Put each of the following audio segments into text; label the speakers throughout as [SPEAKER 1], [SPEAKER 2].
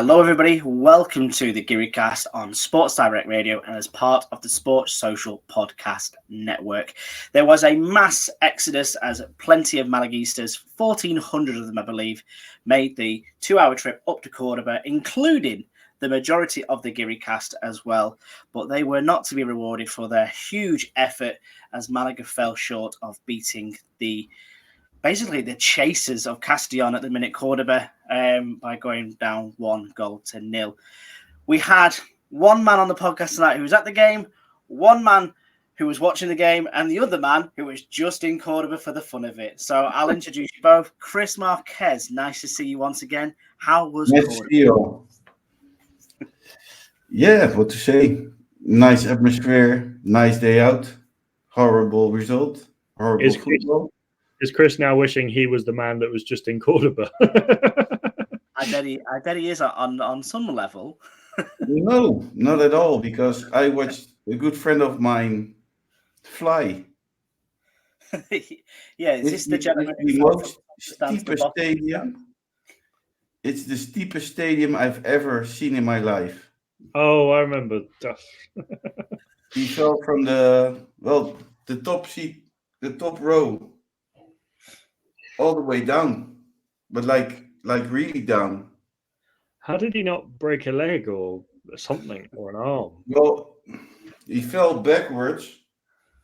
[SPEAKER 1] Hello, everybody. Welcome to the GiriCast on Sports Direct Radio and as part of the Sports Social Podcast Network. There was a mass exodus as plenty of Malaguistas, 1,400 of them, I believe, made the 2-hour trip up to Cordoba, including the majority of the GiriCast as well. But they were not to be rewarded for their huge effort as Malaga fell short of beating the chasers of Castellon at the minute, Cordoba, by going down 1-0. We had one man on the podcast tonight who was at the game, one man who was watching the game, and the other man who was just in Cordoba for the fun of it. So I'll introduce you both. Chris Marquez, nice to see you once again. How was Cordoba?
[SPEAKER 2] Yeah, what to say? Nice atmosphere, nice day out. Horrible result. Horrible football.
[SPEAKER 3] Is Chris now wishing he was the man that was just in Cordoba?
[SPEAKER 1] I bet he is on some level.
[SPEAKER 2] No, not at all, because I watched a good friend of mine fly.
[SPEAKER 1] Yeah, is this the
[SPEAKER 2] most steepest stadium? It's the steepest stadium I've ever seen in my life.
[SPEAKER 3] Oh, I remember.
[SPEAKER 2] He fell from the top seat, the top row, all the way down, but like really down.
[SPEAKER 3] How did he not break a leg or something or an arm?
[SPEAKER 2] Well, he fell backwards.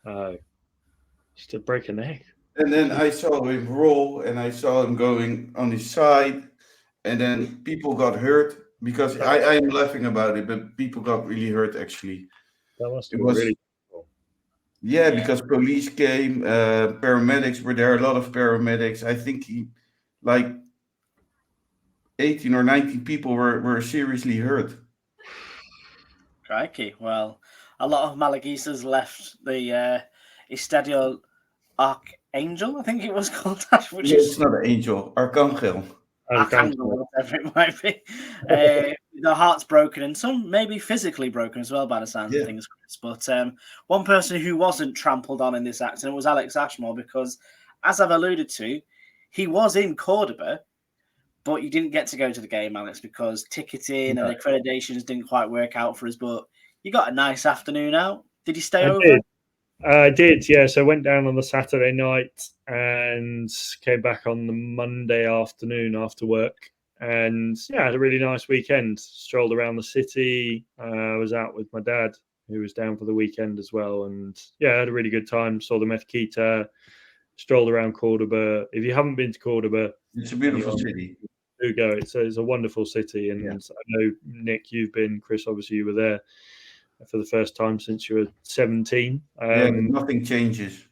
[SPEAKER 3] Just to break a neck.
[SPEAKER 2] And then I saw him roll, and I saw him going on his side, and then people got hurt because I am laughing about it, but people got really hurt actually.
[SPEAKER 3] That must have been really cool.
[SPEAKER 2] Yeah, because police came, paramedics were there, a lot of paramedics. I think 18 or 19 people were seriously hurt.
[SPEAKER 1] Crikey. Well, a lot of Malaguistas left the Estadio Archangel, I think it was called that.
[SPEAKER 2] It's not an angel, Archangel.
[SPEAKER 1] Archangel, whatever it might be. Their hearts broken and some maybe physically broken as well by the sound of things. But one person who wasn't trampled on in this accident was Alex Ashmore, because, as I've alluded to, he was in Cordoba, but you didn't get to go to the game, Alex, because ticketing and accreditations didn't quite work out for us. But you got a nice afternoon out. Did you stay over?
[SPEAKER 3] I did, yeah. So I went down on the Saturday night and came back on the Monday afternoon after work. And yeah, I had a really nice weekend. Strolled around the city. I was out with my dad, who was down for the weekend as well. And yeah, I had a really good time. Saw the Mezquita, strolled around Cordoba. If you haven't been to Cordoba,
[SPEAKER 2] it's a beautiful city.
[SPEAKER 3] Do go. It's a wonderful city. And I know, Nick, you've been. Chris, obviously you were there for the first time since you were 17.
[SPEAKER 2] Nothing changes.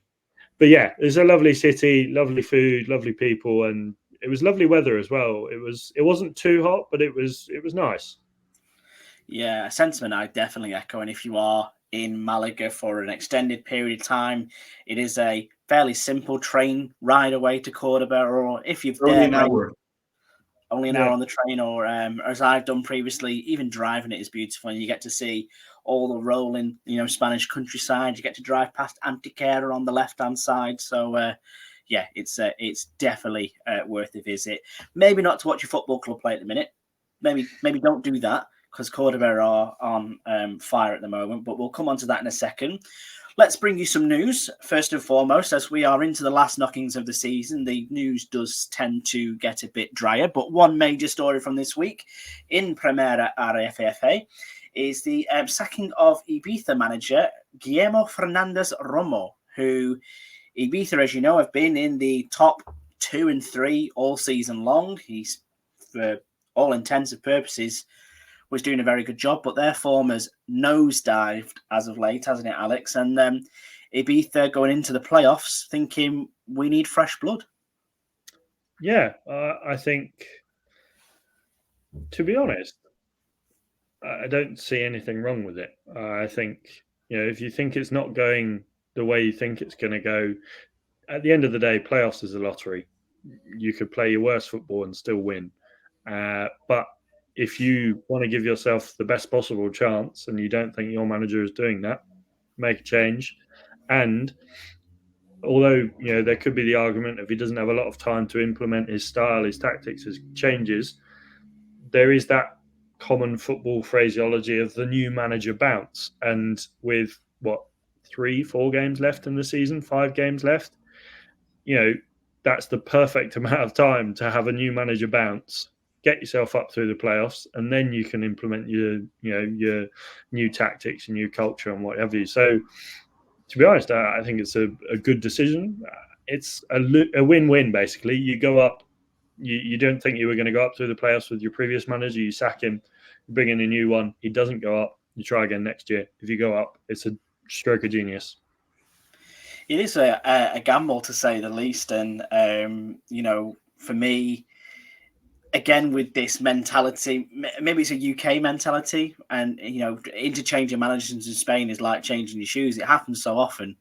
[SPEAKER 3] But yeah, it's a lovely city, lovely food, lovely people, and it was lovely weather as well. It wasn't too hot, but it was nice.
[SPEAKER 1] Yeah, a sentiment I definitely echo. And if you are in Malaga for an extended period of time, it is a fairly simple train ride away to Cordoba, or if you've
[SPEAKER 2] only an hour
[SPEAKER 1] on the train, or as I've done previously, even driving it is beautiful, and you get to see all the rolling, Spanish countryside. You get to drive past Antequera on the left-hand side. So, it's definitely worth a visit. Maybe not to watch your football club play at the minute. Maybe don't do that, because Cordoba are on fire at the moment. But we'll come on to that in a second. Let's bring you some news. First and foremost, as we are into the last knockings of the season, the news does tend to get a bit drier. But one major story from this week in Primera RFFA is the sacking of Ibiza manager Guillermo Fernandez Romo, who Ibiza, as you know, have been in the top 2 and 3 all season long. He's, for all intents and purposes, was doing a very good job, but their form has nosedived as of late, hasn't it, Alex? And Ibiza going into the playoffs thinking we need fresh blood.
[SPEAKER 3] Yeah, I think, to be honest, I don't see anything wrong with it. I think, if you think it's not going the way you think it's going to go, at the end of the day, playoffs is a lottery. You could play your worst football and still win. But if you want to give yourself the best possible chance and you don't think your manager is doing that, make a change. And although, there could be the argument if he doesn't have a lot of time to implement his style, his tactics, his changes, there is that common football phraseology of the new manager bounce. And with 3-4 games left in the season, 5 games left, that's the perfect amount of time to have a new manager bounce, get yourself up through the playoffs, and then you can implement your new tactics and new culture and what have you. So, to be honest, I think it's a good decision. It's a win-win, basically. You go up, you don't think you were going to go up through the playoffs with your previous manager, you sack him, you bring in a new one, he doesn't go up, you try again next year. If you go up, it's a stroke of genius.
[SPEAKER 1] It is a gamble, to say the least. And, for me, again, with this mentality, maybe it's a UK mentality, and, interchanging managers in Spain is like changing your shoes. It happens so often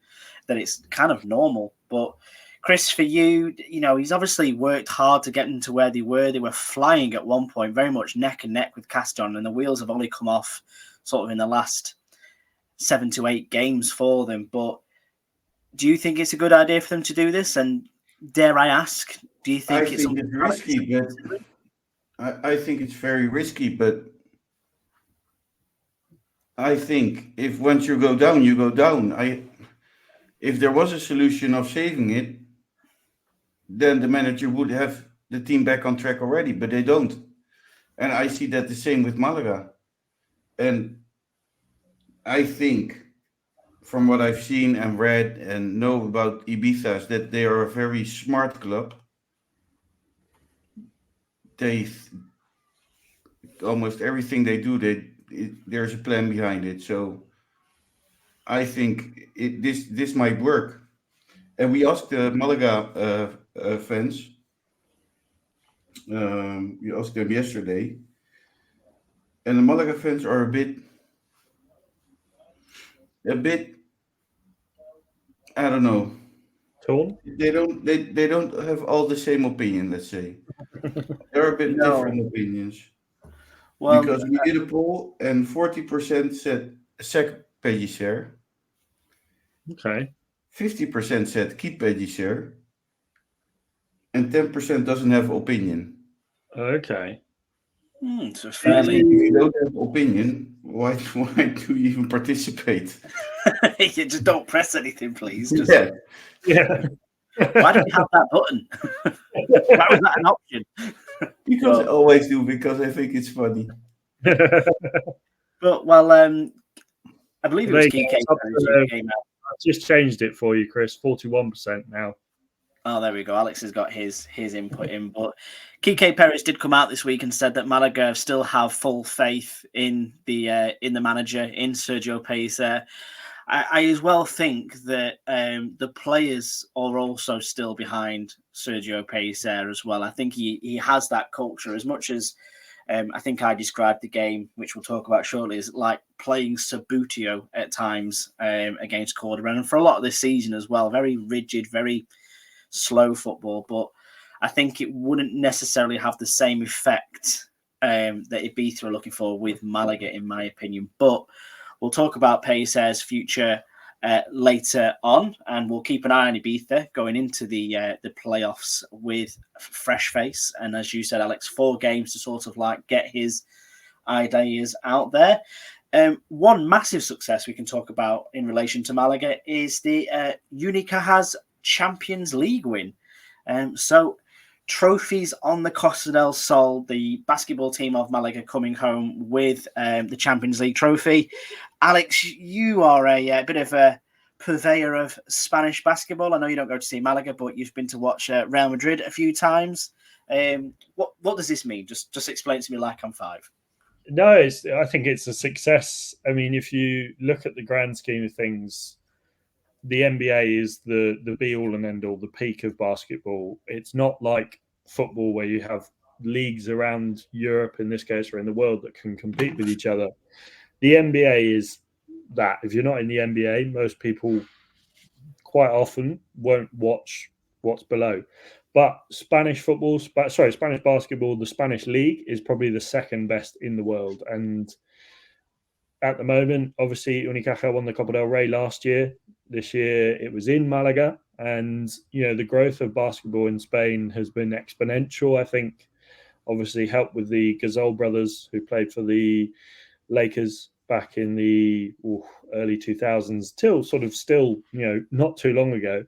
[SPEAKER 1] that it's kind of normal. But Chris, for you, he's obviously worked hard to get them to where they were. They were flying at one point, very much neck and neck with Castellón, and the wheels have only come off sort of in the last 7 to 8 games for them. But do you think it's a good idea for them to do this? And dare I ask, do you think
[SPEAKER 2] it's risky? But I think it's very risky. But I think if once you go down, you go down. If there was a solution of saving it, then the manager would have the team back on track already. But they don't, and I see that the same with Malaga. And I think, from what I've seen and read and know about Ibiza, is that they are a very smart club. They almost everything they do, there's a plan behind it. So I think this might work. And we asked the Malaga fans. We asked them yesterday, and the Malaga fans are a bit. I don't know.
[SPEAKER 3] Torn?
[SPEAKER 2] They don't have all the same opinion, let's say. There are a bit different opinions. Well, because we did a poll and 40% said sack Pellicer.
[SPEAKER 3] Okay.
[SPEAKER 2] 50% said keep Pellicer. And 10% doesn't have opinion.
[SPEAKER 3] Okay.
[SPEAKER 1] So fairly.
[SPEAKER 2] If you don't have opinion, why do you even participate?
[SPEAKER 1] You just don't press anything, please. Just...
[SPEAKER 3] Yeah.
[SPEAKER 1] Why don't you have that button? Why was that an option?
[SPEAKER 2] Because I always do, because I think it's funny.
[SPEAKER 1] But I believe it was Kike who came out.
[SPEAKER 3] I've just changed it for you, Chris. 41% now.
[SPEAKER 1] Oh, there we go. Alex has got his input in. But Kike Perez did come out this week and said that Malaga still have full faith in the manager, in Sergio Pellicer. I as well think that the players are also still behind Sergio Pellicer as well. I think he has that culture, as much as I think I described the game, which we'll talk about shortly, as like playing Sabutio at times against Cordoba, and for a lot of this season as well. Very rigid, very slow football, but I think it wouldn't necessarily have the same effect that Ibiza are looking for with Malaga, in my opinion. But we'll talk about Pellicer's future later on, and we'll keep an eye on Ibiza going into the playoffs with fresh face. And as you said, Alex, 4 games to sort of like get his ideas out there. One massive success we can talk about in relation to Malaga is the Unicaja's Champions League win. So trophies on the Costa del Sol, the basketball team of Malaga coming home with the Champions League trophy. Alex, you are a bit of a purveyor of Spanish basketball. I know you don't go to see Malaga, but you've been to watch Real Madrid a few times. What does this mean? Just explain to me like I'm 5.
[SPEAKER 3] No, I think it's a success. I mean, if you look at the grand scheme of things, the NBA is the be-all and end-all, the peak of basketball. It's not like football where you have leagues around Europe, in this case, or in the world, that can compete with each other. The NBA is that. If you're not in the NBA, most people quite often won't watch what's below. But Spanish basketball, the Spanish league is probably the second best in the world. And at the moment, obviously, Unicaja won the Copa del Rey last year. This year, it was in Malaga. And, the growth of basketball in Spain has been exponential. I think obviously helped with the Gasol brothers who played for the Lakers back in the early 2000s till sort of still, not too long ago.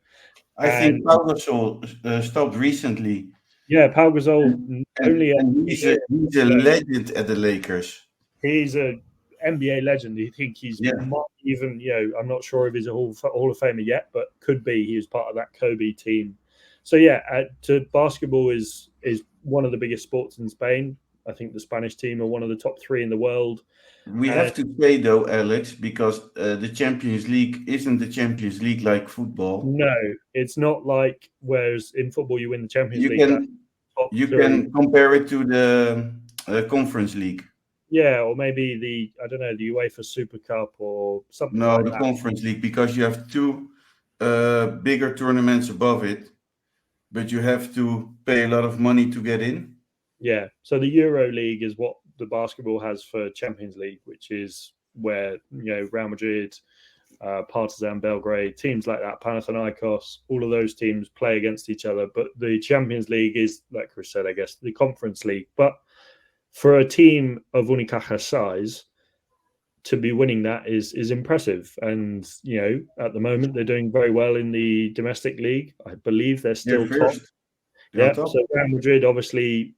[SPEAKER 2] I think Pau Gasol stopped recently.
[SPEAKER 3] Yeah, Pau Gasol
[SPEAKER 2] and he's a legend at the Lakers.
[SPEAKER 3] He's a NBA legend. I think he's even, I'm not sure if he's a Hall of Famer yet, but could be. He was part of that Kobe team. So basketball is one of the biggest sports in Spain. I think the Spanish team are one of the top 3 in the world.
[SPEAKER 2] We have to say though, Alex, because the Champions League isn't the Champions League like football.
[SPEAKER 3] No, it's not like whereas in football you win the Champions League.
[SPEAKER 2] You can compare it to the Conference League.
[SPEAKER 3] Yeah, or maybe the UEFA Super Cup or something like that. No, the
[SPEAKER 2] Conference League, because you have 2 bigger tournaments above it, but you have to pay a lot of money to get in.
[SPEAKER 3] Yeah, so the Euro League is what the basketball has for Champions League, which is where, Real Madrid, Partizan Belgrade, teams like that, Panathinaikos, all of those teams play against each other. But the Champions League is, like Chris said, I guess, the Conference League. But for a team of Unicaja's size, to be winning that is impressive. And, at the moment, they're doing very well in the domestic league. I believe they're still top. Yeah, so Real Madrid, obviously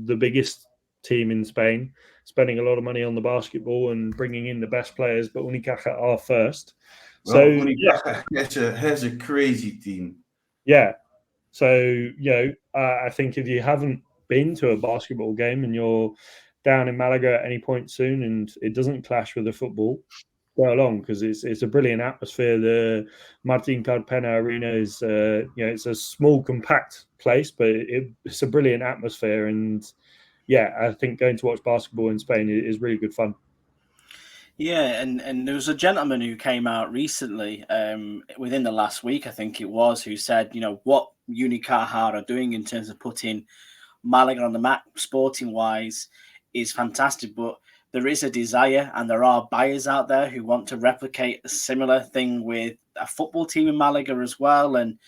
[SPEAKER 3] the biggest team in Spain, spending a lot of money on the basketball and bringing in the best players, but Unicaja are first.
[SPEAKER 2] Well, Unicaja has a crazy team.
[SPEAKER 3] Yeah. So, I think if you haven't been to a basketball game and you're down in Malaga at any point soon and it doesn't clash with the football, go along because it's a brilliant atmosphere. The Martín Carpena Arena is, it's a small, compact place, but it's a brilliant atmosphere. And I think going to watch basketball in Spain is really good fun.
[SPEAKER 1] Yeah, and there was a gentleman who came out recently, within the last week, I think it was, who said, what Unicaja are doing in terms of putting Malaga on the map, sporting-wise, is fantastic, but there is a desire and there are buyers out there who want to replicate a similar thing with a football team in Malaga as well. And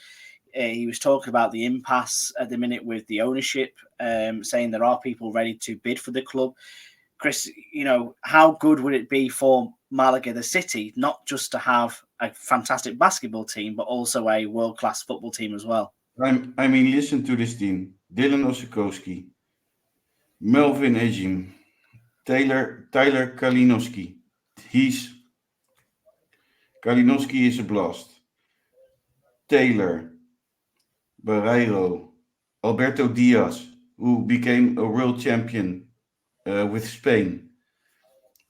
[SPEAKER 1] he was talking about the impasse at the minute with the ownership, saying there are people ready to bid for the club. Chris, how good would it be for Malaga, the city, not just to have a fantastic basketball team, but also a world-class football team as well?
[SPEAKER 2] Listen to this team. Dylan Osikowski, Melvin Ejim, Tyler Kalinowski. Kalinowski is a blast. Taylor, Barreiro, Alberto Diaz, who became a world champion with Spain.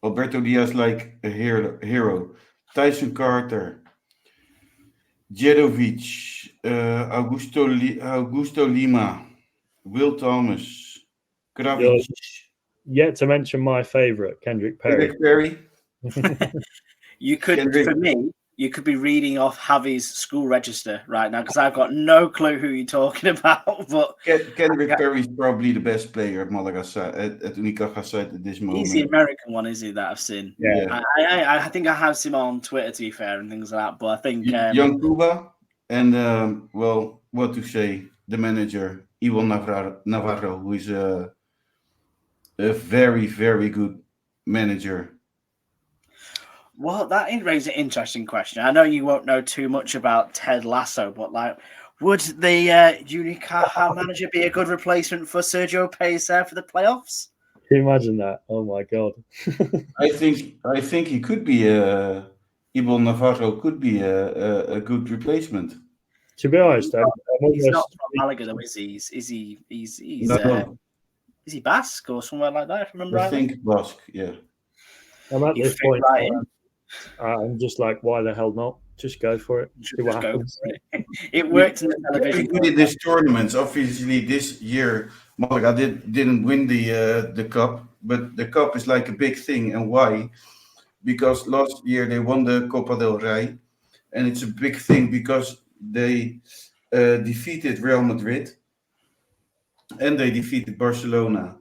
[SPEAKER 2] Alberto Diaz like a hero. Tyson Carter, Jedovic, Augusto Lima, Will Thomas, Kravic.
[SPEAKER 3] Yet to mention my favorite, Kendrick Perry.
[SPEAKER 1] You could be reading off Javi's school register right now because I've got no clue who you're talking about. But
[SPEAKER 2] Kendrick Perry is probably the best player at Malaga side, at Unicaja side at this moment.
[SPEAKER 1] He's the American one, is he, that I've seen?
[SPEAKER 3] Yeah.
[SPEAKER 1] I think I have him on Twitter, to be fair, and things like that. But I think
[SPEAKER 2] Young Cuba and what to say, the manager Iwan Navarro, who is a very, very good manager.
[SPEAKER 1] Well, that raises an interesting question. I know you won't know too much about Ted Lasso, but would the Unicaja manager be a good replacement for Sergio Pellicer for the playoffs?
[SPEAKER 3] Can you imagine that? Oh my god!
[SPEAKER 2] I think he could be Iwan Navarro could be a good replacement.
[SPEAKER 3] To be honest,
[SPEAKER 1] he's not from Malaga, though, is he? Is he Basque or somewhere like that? If I remember rightly.
[SPEAKER 2] I think Basque, yeah.
[SPEAKER 3] I'm at this point. I'm just like, why the hell not? Just go for it. See what happens.
[SPEAKER 1] It worked in the television.
[SPEAKER 2] We did this tournament. Obviously, this year Malaga didn't win the cup, but the cup is like a big thing. And why? Because last year they won the Copa del Rey, and it's a big thing because they defeated Real Madrid and they defeated Barcelona,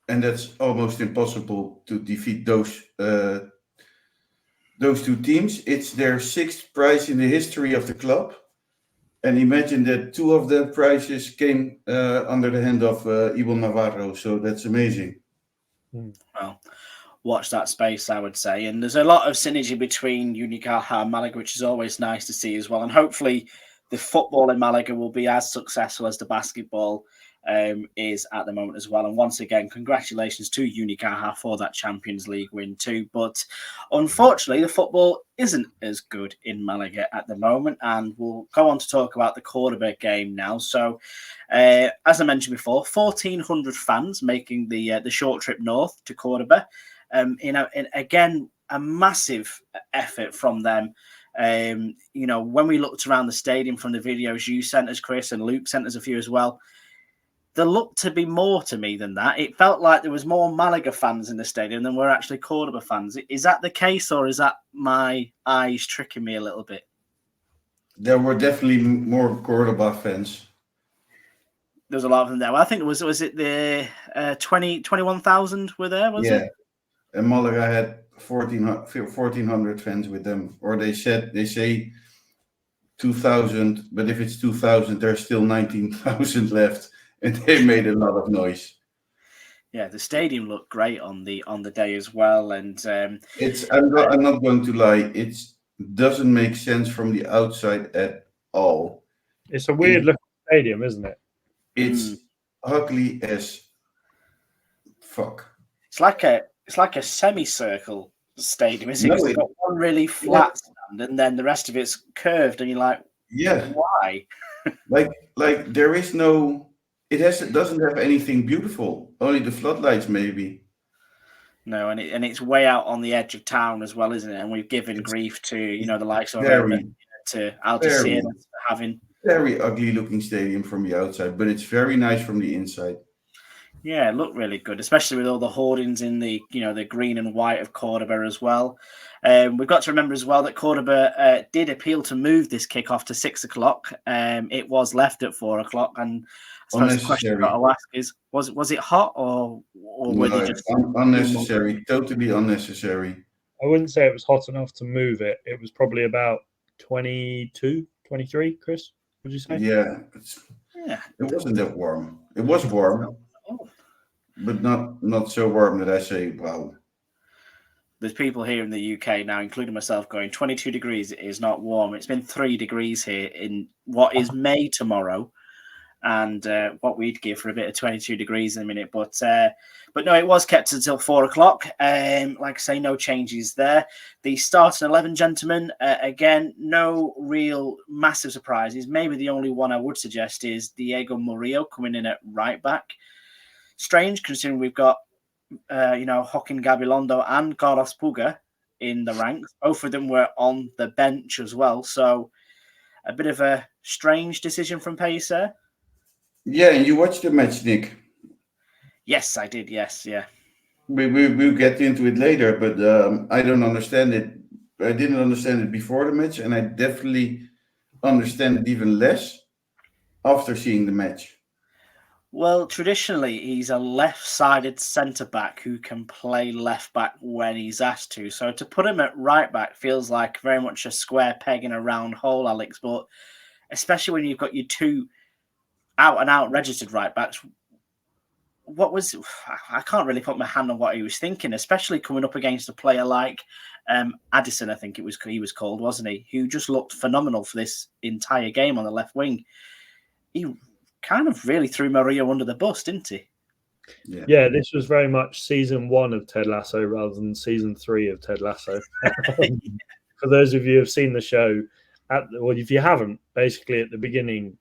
[SPEAKER 2] and that's almost impossible to defeat those two teams. It's their 6th prize in the history of the club, And imagine that 2 of the prizes came under the hand of Ibn Navarro. So that's amazing.
[SPEAKER 1] Well, watch that space, I would say. And there's a lot of synergy between Unicaja and Malaga, which is always nice to see as well. And hopefully the football in Malaga will be as successful as the basketball is at the moment as well. And once again, congratulations to Unicaja for that Champions League win too. But unfortunately, the football isn't as good in Malaga at the moment. And we'll go on to talk about the Cordoba game now. So, as I mentioned before, 1,400 fans making the short trip north to Cordoba. Again, a massive effort from them. When we looked around the stadium from the videos you sent us, Chris, and Luke sent us a few as well, there looked to be more to me than that. It felt like there was more Malaga fans in the stadium than were actually Cordoba fans. Is that the case, or is that my eyes tricking me a little bit?
[SPEAKER 2] There were definitely more Cordoba fans.
[SPEAKER 1] There was a lot of them there. Well, I think was it the 21,000 were there, was it?
[SPEAKER 2] Yeah, and Malaga had 1,400 fans with them. Or they say 2,000, but if it's 2,000, there's still 19,000 left. And they made a lot of noise.
[SPEAKER 1] Yeah, the stadium looked great on the day as well, and
[SPEAKER 2] I'm not going to lie, it doesn't make sense from the outside at all.
[SPEAKER 3] It's a weird looking stadium, isn't it?
[SPEAKER 2] It's ugly as fuck.
[SPEAKER 1] It's like a semicircle stadium, isn't it? It's got one really flat stand, and then the rest of it's curved, and you're like, why?
[SPEAKER 2] like there is no. It doesn't have anything beautiful. Only the floodlights, maybe.
[SPEAKER 1] No, and it's way out on the edge of town as well, isn't it? And we've given grief to the likes of to Algeciras having
[SPEAKER 2] very ugly looking stadium from the outside, but it's very nice from the inside.
[SPEAKER 1] Yeah, it looked really good, especially with all the hoardings in the the green and white of Cordoba as well. We've got to remember as well that Cordoba did appeal to move this kickoff to 6 o'clock. It was left at 4 o'clock, and I suppose the question I've got to ask is, was it hot or were they just
[SPEAKER 2] unnecessary? Totally unnecessary.
[SPEAKER 3] I wouldn't say it was hot enough to move it. It was probably about 22, 23, Chris, would you say?
[SPEAKER 2] Yeah. It wasn't that warm. It was warm, but not so warm that I say, wow.
[SPEAKER 1] There's people here in the UK now, including myself, going 22 degrees is not warm. It's been 3 degrees here in what is May tomorrow, and what we'd give for a bit of 22 degrees in a minute. But no, it was kept until 4 o'clock. Like I say, no changes there. The starting 11, gentlemen, again, no real massive surprises. Maybe the only one I would suggest is Diego Murillo coming in at right back. Strange, considering we've got Joaquin Gabilondo and Carlos Puga in the ranks. Both of them were on the bench as well. So a bit of a strange decision from Pellicer.
[SPEAKER 2] Yeah, and you watched the match, Nick.
[SPEAKER 1] Yes, I did. Yes, yeah.
[SPEAKER 2] We'll get into it later, but I don't understand it. I didn't understand it before the match, and I definitely understand it even less after seeing the match.
[SPEAKER 1] Well, traditionally, he's a left-sided centre-back who can play left-back when he's asked to. So to put him at right-back feels like very much a square peg in a round hole, Alex. But especially when you've got your two out-and-out registered right-backs, I can't really put my hand on what he was thinking, especially coming up against a player like Addison, I think he was called, wasn't he? Who just looked phenomenal for this entire game on the left wing. He kind of really threw Murillo under the bus, didn't he?
[SPEAKER 3] Yeah, this was very much season 1 of Ted Lasso rather than season 3 of Ted Lasso. For those of you who have seen the show, if you haven't, basically at the beginning,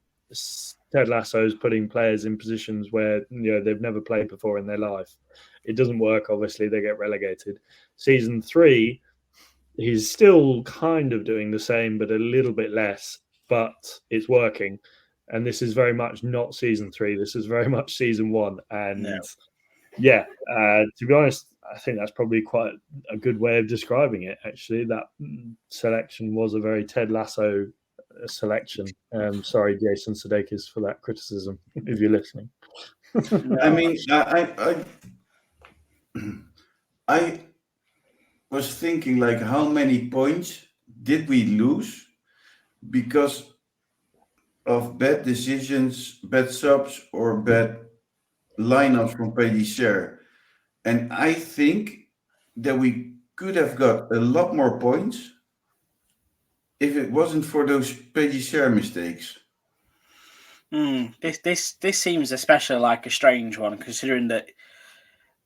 [SPEAKER 3] Ted Lasso is putting players in positions where they've never played before in their life. It doesn't work, obviously, they get relegated. Season 3, he's still kind of doing the same, but a little bit less, but it's working. And this is very much not season 3. This is very much season 1. And to be honest, I think that's probably quite a good way of describing it, actually. That selection was a very Ted Lasso selection. Sorry, Jason Sudeikis, for that criticism, if you're listening.
[SPEAKER 2] I mean, I was thinking, like, how many points did we lose? Because of bad decisions, bad subs, or bad lineups from Pellicer. And I think that we could have got a lot more points if it wasn't for those Pellicer mistakes.
[SPEAKER 1] This seems especially like a strange one, considering that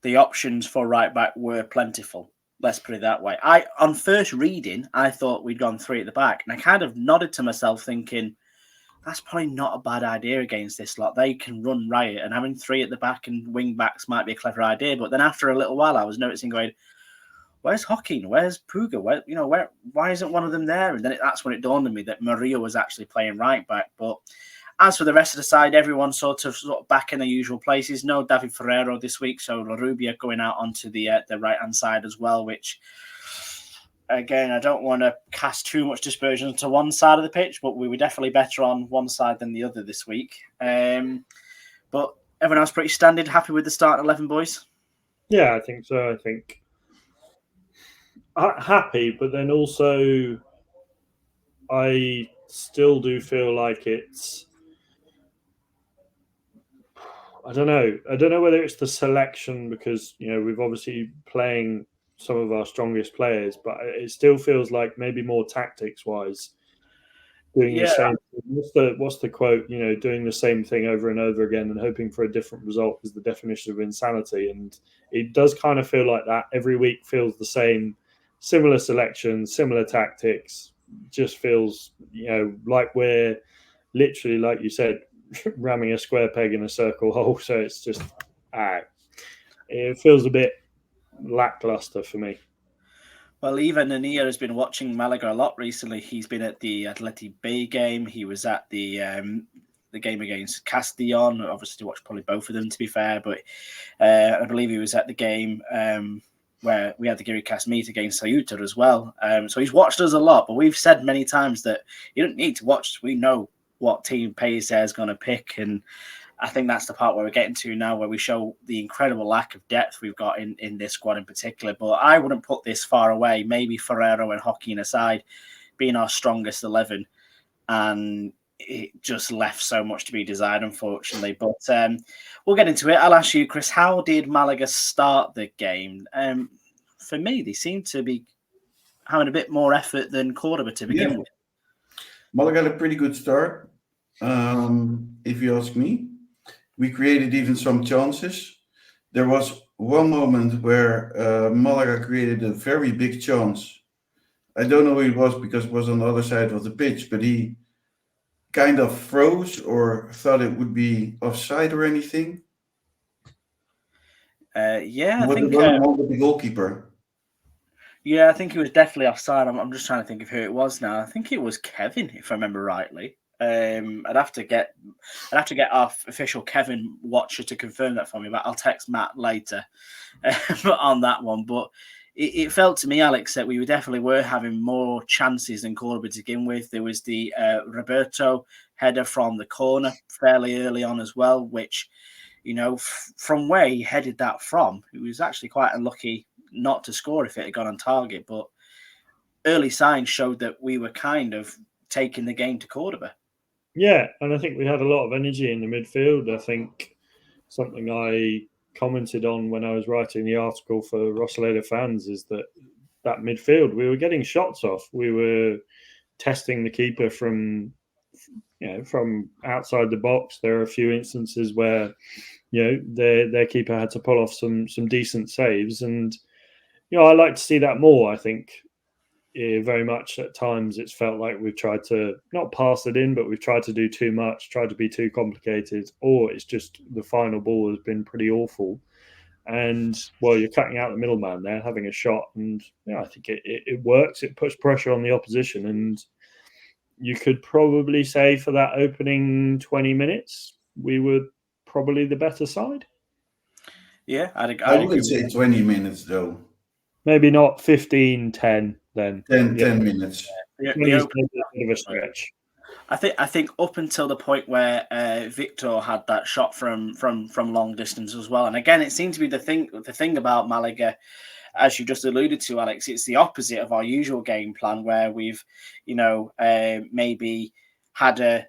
[SPEAKER 1] the options for right back were plentiful. Let's put it that way. On first reading, I thought we'd gone 3 at the back, and I kind of nodded to myself thinking, that's probably not a bad idea against this lot. They can run riot, and having 3 at the back and wing backs might be a clever idea. But then after a little while, I was noticing going, where's Joaquin? Where's Puga? Why isn't one of them there? And then that's when it dawned on me that Maria was actually playing right back. But as for the rest of the side, everyone's sort of back in their usual places. No David Ferrero this week, so La Rubia going out onto the right-hand side as well, which, again, I don't want to cast too much dispersion to one side of the pitch, but we were definitely better on one side than the other this week. But everyone else pretty standard, happy with the starting 11, boys?
[SPEAKER 3] Yeah, I think so. I think happy, but then also I still do feel like it's, I don't know whether it's the selection, because we've obviously playing some of our strongest players, but it still feels like maybe more tactics wise doing the same. What's the quote? Doing the same thing over and over again and hoping for a different result is the definition of insanity. And it does kind of feel like that. Every week feels the same, similar selections, similar tactics. Just feels like we're literally, like you said, ramming a square peg in a circle hole. So it's just it feels a bit lackluster for me.
[SPEAKER 1] Well, even Nania has been watching Malaga a lot recently. He's been at the Atleti B game. He was at the game against Castellon. Obviously, watched probably both of them, to be fair. But I believe he was at the game where we had the Giri-Cast meet against Ceuta as well. So he's watched us a lot. But we've said many times that you don't need to watch. We know what team Pellicer is going to pick, and I think that's the part where we're getting to now, where we show the incredible lack of depth we've got in this squad in particular. But I wouldn't put this far away, maybe Ferrero and Joaquin aside, being our strongest 11. And it just left so much to be desired, unfortunately. But we'll get into it. I'll ask you, Chris, how did Malaga start the game? For me, they seem to be having a bit more effort than Cordoba to begin with.
[SPEAKER 2] Malaga had a pretty good start, if you ask me. We created even some chances. There was one moment where Malaga created a very big chance. I don't know who it was because it was on the other side of the pitch, but he kind of froze or thought it would be offside or anything.
[SPEAKER 1] I think
[SPEAKER 2] with the goalkeeper.
[SPEAKER 1] Yeah, I think he was definitely offside. I'm just trying to think of who it was now. I think it was Kevin, if I remember rightly. I'd have to get our official Kevin watcher to confirm that for me, but I'll text Matt later on that one. But it felt to me, Alex, that we definitely were having more chances than Cordoba to begin with. There was the Roberto header from the corner fairly early on as well, which, from where he headed that from, it was actually quite unlucky not to score if it had gone on target. But early signs showed that we were kind of taking the game to Cordoba.
[SPEAKER 3] Yeah, and I think we had a lot of energy in the midfield. I think something I commented on when I was writing the article for Rosaleda fans is that midfield, we were getting shots off. We were testing the keeper from outside the box. There are a few instances where their keeper had to pull off some decent saves, and I like to see that more. I think very much at times it's felt like we've tried to not pass it in, but we've tried to do too much, tried to be too complicated, or it's just the final ball has been pretty awful. And you're cutting out the middleman there, having a shot, and I think it works. It puts pressure on the opposition, and you could probably say for that opening 20 minutes, we were probably the better side.
[SPEAKER 1] Yeah,
[SPEAKER 2] I would say 20 minutes though.
[SPEAKER 3] Maybe not 15, 10 then.
[SPEAKER 2] 10 minutes.
[SPEAKER 3] A bit of a stretch.
[SPEAKER 1] I think up until the point where Victor had that shot from long distance as well. And again, it seemed to be the thing about Malaga, as you just alluded to, Alex, it's the opposite of our usual game plan where we've, maybe had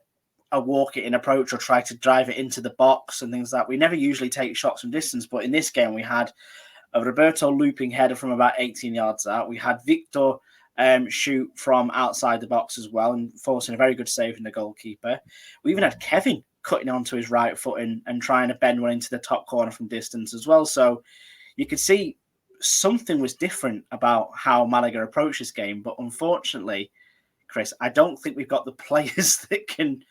[SPEAKER 1] a walk-it-in approach or try to drive it into the box and things like that. We never usually take shots from distance, but in this game we had a Roberto looping header from about 18 yards out. We had Victor shoot from outside the box as well and forcing a very good save from the goalkeeper. We even had Kevin cutting onto his right foot and trying to bend one into the top corner from distance as well. So you could see something was different about how Malaga approached this game. But unfortunately, Chris, I don't think we've got the players that can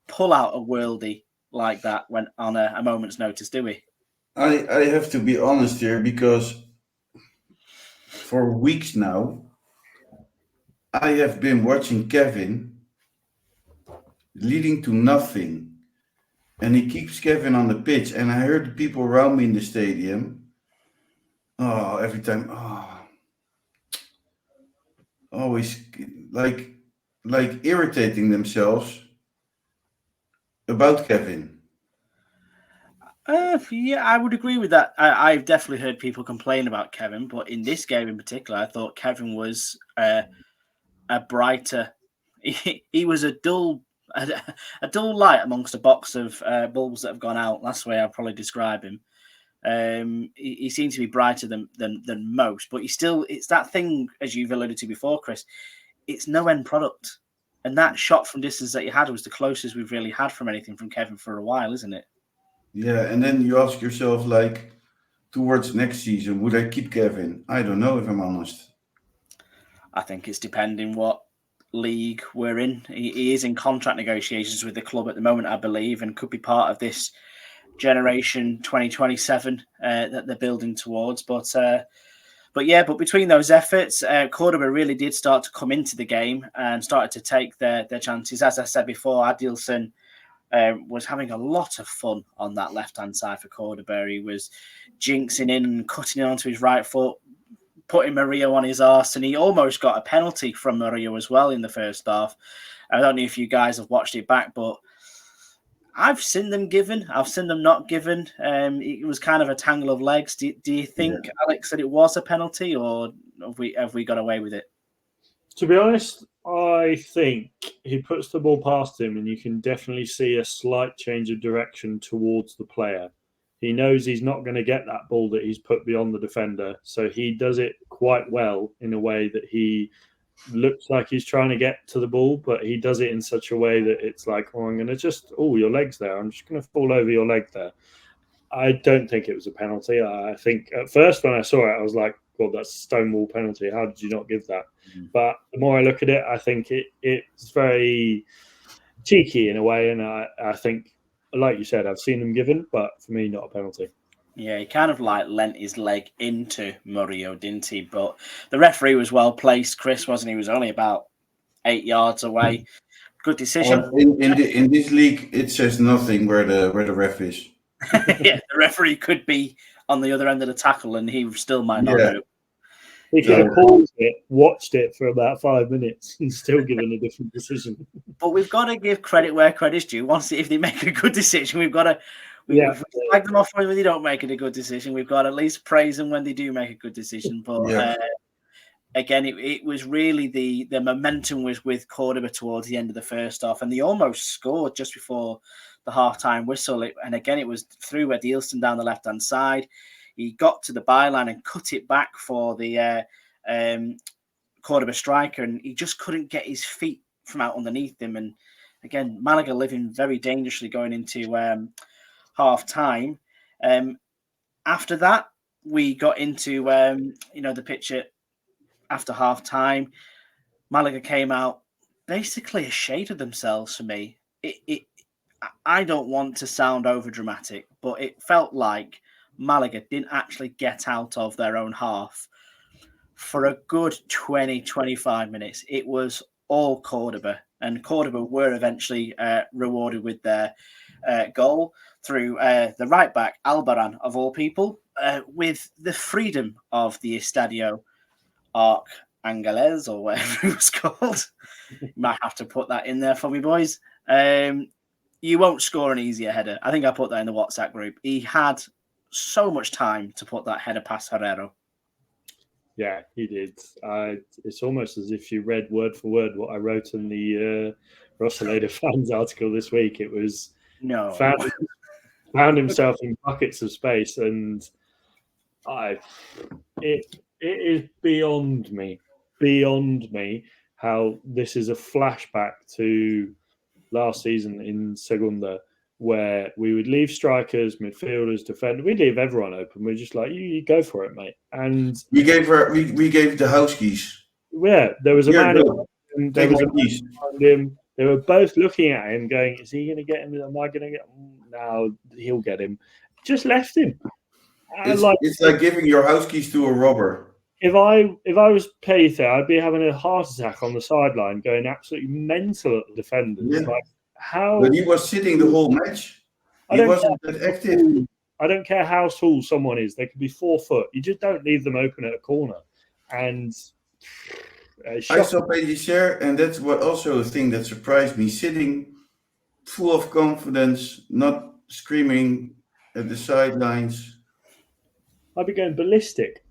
[SPEAKER 1] pull out a worldie like that when on a moment's notice, do we?
[SPEAKER 2] I have to be honest here, because for weeks now, I have been watching Kevin leading to nothing. And he keeps Kevin on the pitch. And I heard the people around me in the stadium, every time, always like irritating themselves about Kevin.
[SPEAKER 1] Yeah, I would agree with that. I've definitely heard people complain about Kevin, but in this game in particular, I thought Kevin was a brighter. He was a dull light amongst a box of bulbs that have gone out. That's the way I'd probably describe him. He seemed to be brighter than most, but it's that thing, as you've alluded to before, Chris. It's no end product, and that shot from distance that you had was the closest we've really had from anything from Kevin for a while, isn't it?
[SPEAKER 2] Yeah, and then you ask yourself, like, towards next season, would I keep Kevin? I don't know, if I'm honest.
[SPEAKER 1] I think it's depending what league we're in. He is in contract negotiations with the club at the moment, I believe, and could be part of this generation 2027 that they're building towards. But between those efforts, Cordoba really did start to come into the game and started to take their chances. As I said before, Adilson was having a lot of fun on that left-hand side for Cordoba. He was jinxing in and cutting it onto his right foot, putting Murillo on his arse, and he almost got a penalty from Murillo as well in the first half. I don't know if you guys have watched it back, but I've seen them given. I've seen them not given. It was kind of a tangle of legs. Do you think, Alex, that it was a penalty, or have we got away with it?
[SPEAKER 3] To be honest, I think he puts the ball past him and you can definitely see a slight change of direction towards the player. He knows he's not going to get that ball that he's put beyond the defender. So he does it quite well in a way that he looks like he's trying to get to the ball, but he does it in such a way that it's like, I'm going to just, your leg's there. I'm just going to fall over your leg there. I don't think it was a penalty. I think at first when I saw it, I was like, well, that's a stonewall penalty. How did you not give that? Mm-hmm. But the more I look at it, I think it's very cheeky in a way. And I think, like you said, I've seen them given, but for me, not a penalty.
[SPEAKER 1] Yeah, he kind of like lent his leg into Murillo, didn't he? But the referee was well placed, Chris, wasn't he? He was only about 8 yards away. Good decision.
[SPEAKER 2] In this league, it says nothing where the ref is.
[SPEAKER 1] Yeah, the referee could be on the other end of the tackle and he still might not know.
[SPEAKER 3] He could have paused it, watched it for about 5 minutes and still given a different decision.
[SPEAKER 1] But we've got to give credit where credit's due. If they make a good decision, we've got to flag them off when they don't make it a good decision. We've got to at least praise them when they do make a good decision. But again, it was really the momentum was with Cordoba towards the end of the first half, and they almost scored just before the half-time whistle. And again, it was through Adilson down the left-hand side. He got to the byline and cut it back for the Cordoba striker, and he just couldn't get his feet from out underneath him. And again, Malaga living very dangerously going into half-time. After that, we got into the picture after half-time. Malaga came out basically a shade of themselves for me. I don't want to sound over-dramatic, but it felt like Malaga didn't actually get out of their own half for a good 20-25 minutes. It was all Cordoba, and Cordoba were eventually rewarded with their goal through the right back, Albaran, of all people, with the freedom of the Estadio Arcángeles, or whatever it was called. You might have to put that in there for me, boys. You won't score an easier header. I think I put that in the WhatsApp group. He had so much time to put that header past Herrero.
[SPEAKER 3] Yeah, he did. It's almost as if you read word for word what I wrote in the Rosselator fans article this week. It was
[SPEAKER 1] No.
[SPEAKER 3] found himself in buckets of space, and it is beyond me how this is a flashback to last season in Segunda, where we would leave strikers, midfielders, defend. We'd leave everyone open. We're just like, you go for it, mate. And
[SPEAKER 2] we gave the house keys.
[SPEAKER 3] yeah, there was a
[SPEAKER 2] Here,
[SPEAKER 3] man.
[SPEAKER 2] go.
[SPEAKER 3] There
[SPEAKER 2] Take
[SPEAKER 3] was
[SPEAKER 2] my
[SPEAKER 3] a man
[SPEAKER 2] keys.
[SPEAKER 3] behind him. They were both looking at him, going, "Is he going to get him? Am I going to get him?" No, he'll get him. Just left him.
[SPEAKER 2] It's like giving your house keys to a robber.
[SPEAKER 3] If I was Pellicer, I'd be having a heart attack on the sideline, going absolutely mental at the defenders.
[SPEAKER 2] Yeah.
[SPEAKER 3] Like how?
[SPEAKER 2] But he was sitting the whole match. He wasn't that active.
[SPEAKER 3] I don't care how tall someone is; they could be 4 foot. You just don't leave them open at a corner. And
[SPEAKER 2] I saw Pellicer, and that's what also a thing that surprised me. Sitting full of confidence, not screaming at the sidelines.
[SPEAKER 3] I'd be going ballistic.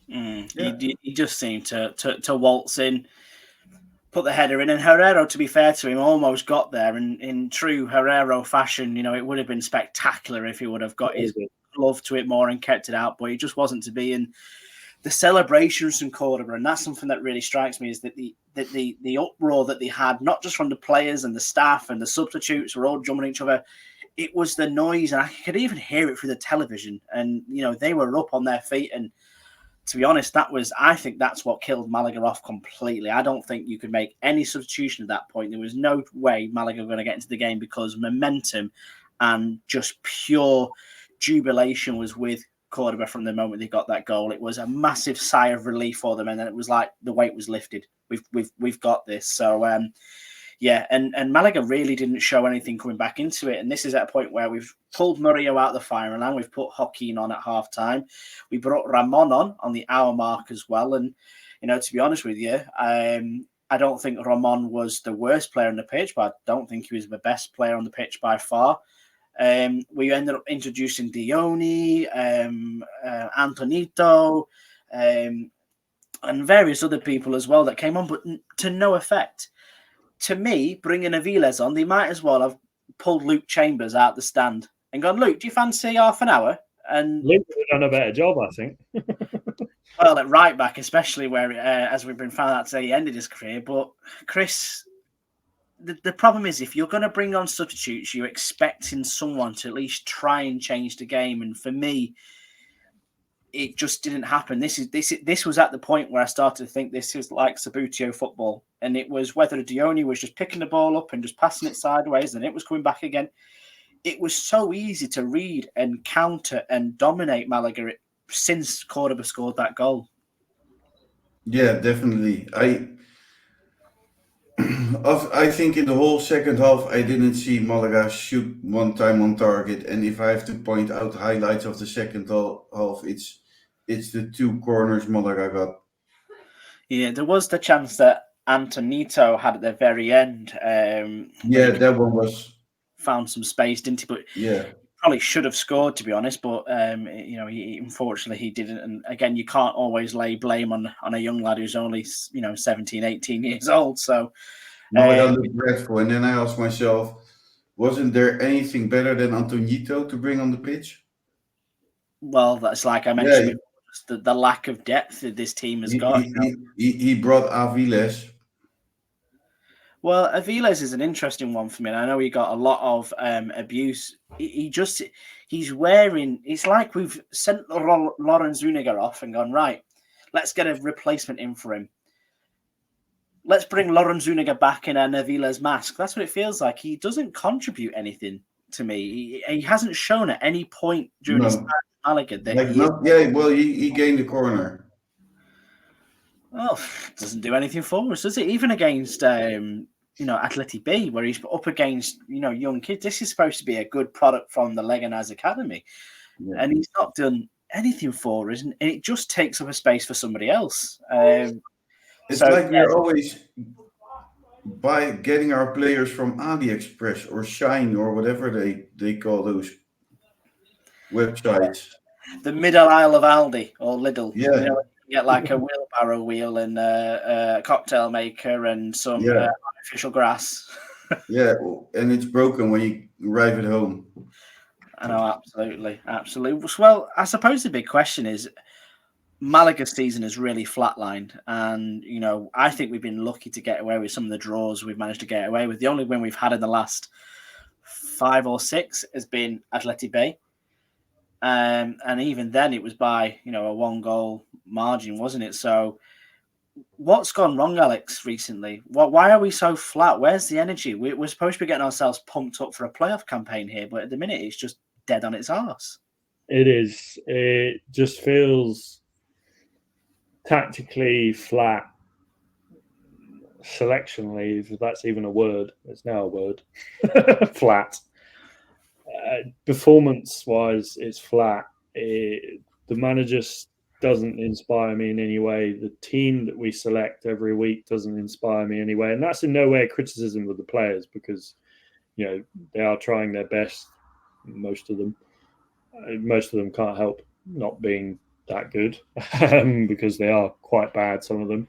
[SPEAKER 1] Yeah. He just seemed to waltz in, put the header in, and Herrero, to be fair to him, almost got there. And in true Herrero fashion, it would have been spectacular if he would have got his glove to it more and kept it out, but he just wasn't to be. And the celebrations from Cordoba, and that's something that really strikes me, is that the uproar that they had, not just from the players and the staff and the substitutes were all jumping at each other. It was the noise, and I could even hear it through the television. And they were up on their feet. And to be honest, I think that's what killed Malaga off completely. I don't think you could make any substitution at that point. There was no way Malaga were going to get into the game, because momentum and just pure jubilation was with Cordoba from the moment they got that goal. It was a massive sigh of relief for them, and then it was like the weight was lifted. We've got this. So yeah, and Malaga really didn't show anything coming back into it. And this is at a point where we've pulled Murillo out of the firing line. We've put Joaquin on at half time. We brought Ramon on the hour mark as well. And, to be honest with you, I don't think Ramon was the worst player on the pitch, but I don't think he was the best player on the pitch by far. We ended up introducing Dione, Antonito, and various other people as well that came on, but to no effect. To me, bringing Aviles on, they might as well have pulled Luke Chambers out the stand and gone, Luke, do you fancy half an hour? And
[SPEAKER 3] Luke would have done a better job, I think.
[SPEAKER 1] Well, at right back, especially where, as we've been found out today, he ended his career. But Chris, the problem is, if you're going to bring on substitutes, you're expecting someone to at least try and change the game. And for me, it just didn't happen. This was at the point where I started to think this was like Sabutio football. And it was whether Dione was just picking the ball up and just passing it sideways and it was coming back again. It was so easy to read and counter and dominate Malaga since Cordoba scored that goal.
[SPEAKER 2] Yeah, definitely. I think in the whole second half, I didn't see Malaga shoot one time on target. And if I have to point out highlights of the second half, it's the 2 corners Malaga got.
[SPEAKER 1] Yeah, there was the chance that Antonito had at the very end.
[SPEAKER 2] Yeah, that one was
[SPEAKER 1] found some space, didn't he? But
[SPEAKER 2] yeah,
[SPEAKER 1] probably should have scored, to be honest. But he unfortunately he didn't. And again, you can't always lay blame on a young lad who's only 17, 18 years old. So
[SPEAKER 2] no, that looked dreadful. And then I asked myself, wasn't there anything better than Antonito to bring on the pitch?
[SPEAKER 1] Well, that's like I mentioned before, the lack of depth that this team has got.
[SPEAKER 2] He brought Aviles.
[SPEAKER 1] Well, Aviles is an interesting one for me. And I know he got a lot of abuse. He's wearing. It's like we've sent Lauren Zuniga off and gone, right, let's get a replacement in for him. Let's bring Lauren Zuniga back in an Aviles mask. That's what it feels like. He doesn't contribute anything to me. He hasn't shown at any point during his time at Malaga that
[SPEAKER 2] he gained the corner.
[SPEAKER 1] Well, doesn't do anything for us, does it? Even against Atleti B, where he's up against young kids. This is supposed to be a good product from the Leganés Academy, and he's not done anything for us, and it just takes up a space for somebody else.
[SPEAKER 2] It's like we're always by getting our players from AliExpress or Shine or whatever they call those websites.
[SPEAKER 1] The middle aisle of Aldi or Lidl.
[SPEAKER 2] Yeah.
[SPEAKER 1] get like a wheelbarrow wheel and a cocktail maker and some
[SPEAKER 2] Yeah.
[SPEAKER 1] artificial grass.
[SPEAKER 2] Yeah, and it's broken when you arrive at home.
[SPEAKER 1] I know, absolutely. Well, I suppose the big question is Malaga's season has really flatlined, and I think we've been lucky to get away with some of the draws we've managed to get away with. The only win we've had in the last 5 or 6 has been Athletic Bay. And even then, it was by a 1-goal margin, wasn't it? So, what's gone wrong, Alex, recently? Why are we so flat? Where's the energy? We're supposed to be getting ourselves pumped up for a playoff campaign here, but at the minute, it's just dead on its arse.
[SPEAKER 3] It is. It just feels tactically flat. Selectionally, if that's even a word, it's now a word. Flat. Performance-wise, it's flat. The manager doesn't inspire me in any way. The team that we select every week doesn't inspire me anyway, and that's in no way a criticism of the players because they are trying their best. Most of them can't help not being that good because they are quite bad, some of them,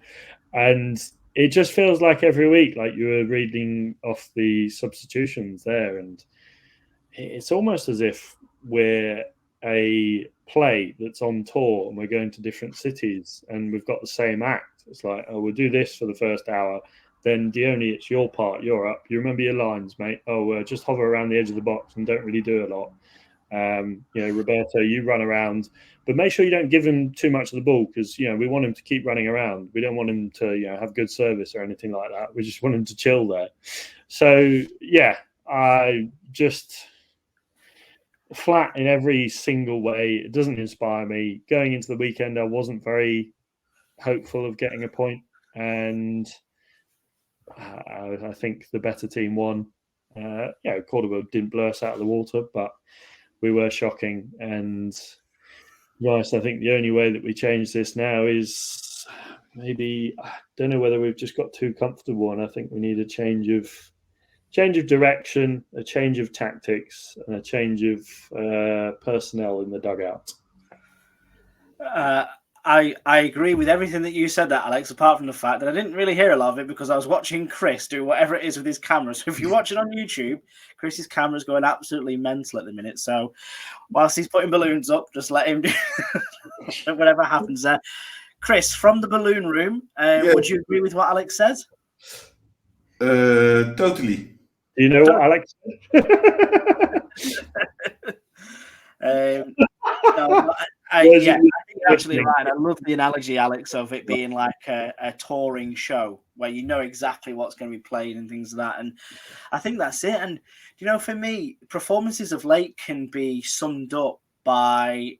[SPEAKER 3] and it just feels like every week, like you were reading off the substitutions there, and it's almost as if we're a play that's on tour and we're going to different cities and we've got the same act. It's like, oh, we'll do this for the first hour. Then Dione, it's your part. You're up. You remember your lines, mate. Oh, just hover around the edge of the box and don't really do a lot. Roberto, you run around, but make sure you don't give him too much of the ball because we want him to keep running around. We don't want him to have good service or anything like that. We just want him to chill there. So yeah, I just flat in every single way. It doesn't inspire me. Going into the weekend, I wasn't very hopeful of getting a point, and I think the better team won. Cordoba didn't blow us out of the water, but we were shocking. And yes, I think the only way that we change this now is maybe, I don't know whether we've just got too comfortable, and I think we need a change of direction, a change of tactics, and a change of personnel in the dugout.
[SPEAKER 1] I agree with everything that you said, Alex, apart from the fact that I didn't really hear a lot of it because I was watching Chris do whatever it is with his camera. So if you're watching on YouTube, Chris's camera's going absolutely mental at the minute. So whilst he's putting balloons up, just let him do whatever happens there. Chris, from the balloon room, would you agree with what Alex says?
[SPEAKER 2] Totally.
[SPEAKER 3] Do you know what Alex
[SPEAKER 1] I think you're actually right. I love the analogy, Alex, of it being like a touring show where you know exactly what's going to be played and things like that. And I think that's it. And, for me, performances of late can be summed up by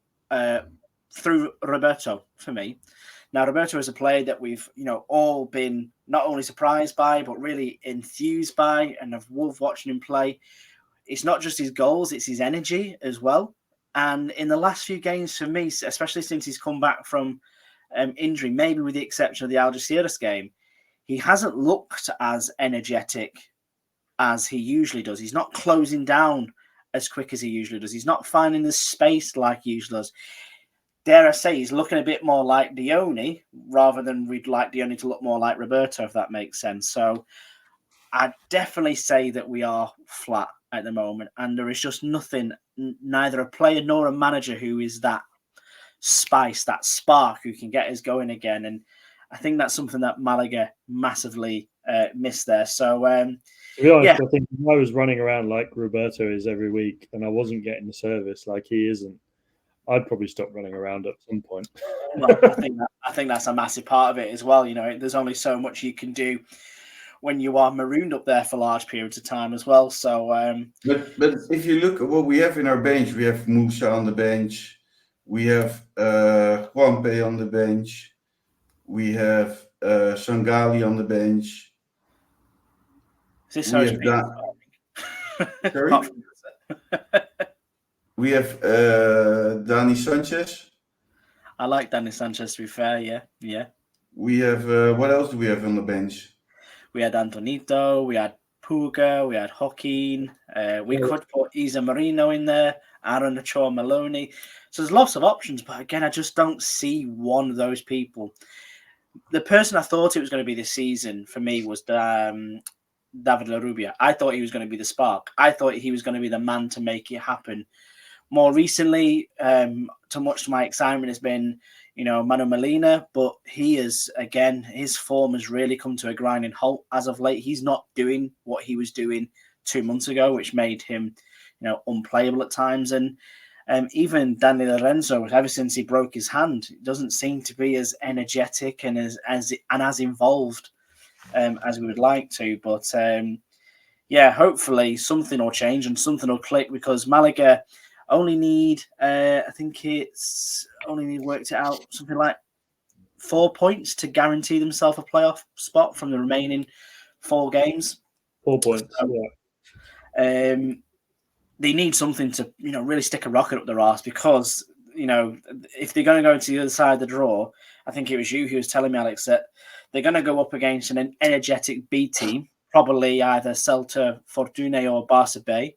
[SPEAKER 1] through Roberto, for me. Now, Roberto is a player that we've, all been not only surprised by, but really enthused by, and have loved watching him play. It's not just his goals, it's his energy as well. And in the last few games for me, especially since he's come back from injury, maybe with the exception of the Algeciras game, he hasn't looked as energetic as he usually does. He's not closing down as quick as he usually does. He's not finding the space like he usually does. Dare I say, he's looking a bit more like Dione rather than we'd like Dione to look more like Roberto, if that makes sense. So I'd definitely say that we are flat at the moment, and there is just nothing, neither a player nor a manager who is that spice, that spark who can get us going again. And I think that's something that Malaga massively missed there. So,
[SPEAKER 3] to be honest, I think if I was running around like Roberto is every week and I wasn't getting the service like he isn't, I'd probably stop running around at some point.
[SPEAKER 1] Well, I think that's a massive part of it as well. There's only so much you can do when you are marooned up there for large periods of time as well. So,
[SPEAKER 2] but if you look at what we have in our bench, we have Musa on the bench, we have Juanpe on the bench, we have Sangali on the bench.
[SPEAKER 1] Is this
[SPEAKER 2] Sorry? We have Dani Sanchez.
[SPEAKER 1] I like Dani Sanchez, to be fair, yeah.
[SPEAKER 2] We have, what else do we have on the bench?
[SPEAKER 1] We had Antonito, we had Puga, we had Joaquin, we could put Isa Marino in there, Aaron Ochoa Maloney. So there's lots of options, but again, I just don't see one of those people. The person I thought it was going to be this season for me was David LaRubia. I thought he was going to be the spark. I thought he was going to be the man to make it happen. More recently, too much to my excitement has been, Manu Molina, but he is, again, his form has really come to a grinding halt as of late. He's not doing what he was doing 2 months ago, which made him, unplayable at times. And even Daniel Lorenzo, ever since he broke his hand, doesn't seem to be as energetic and as involved as we would like to. But hopefully something will change and something will click, because Malaga only need, worked it out, something like 4 points to guarantee themselves a playoff spot from the remaining 4 games.
[SPEAKER 3] 4 points,
[SPEAKER 1] They need something to, really stick a rocket up their arse, because, if they're going to go to the other side of the draw, I think it was you who was telling me, Alex, that they're going to go up against an energetic B team, probably either Celta, Fortuna or Barça B.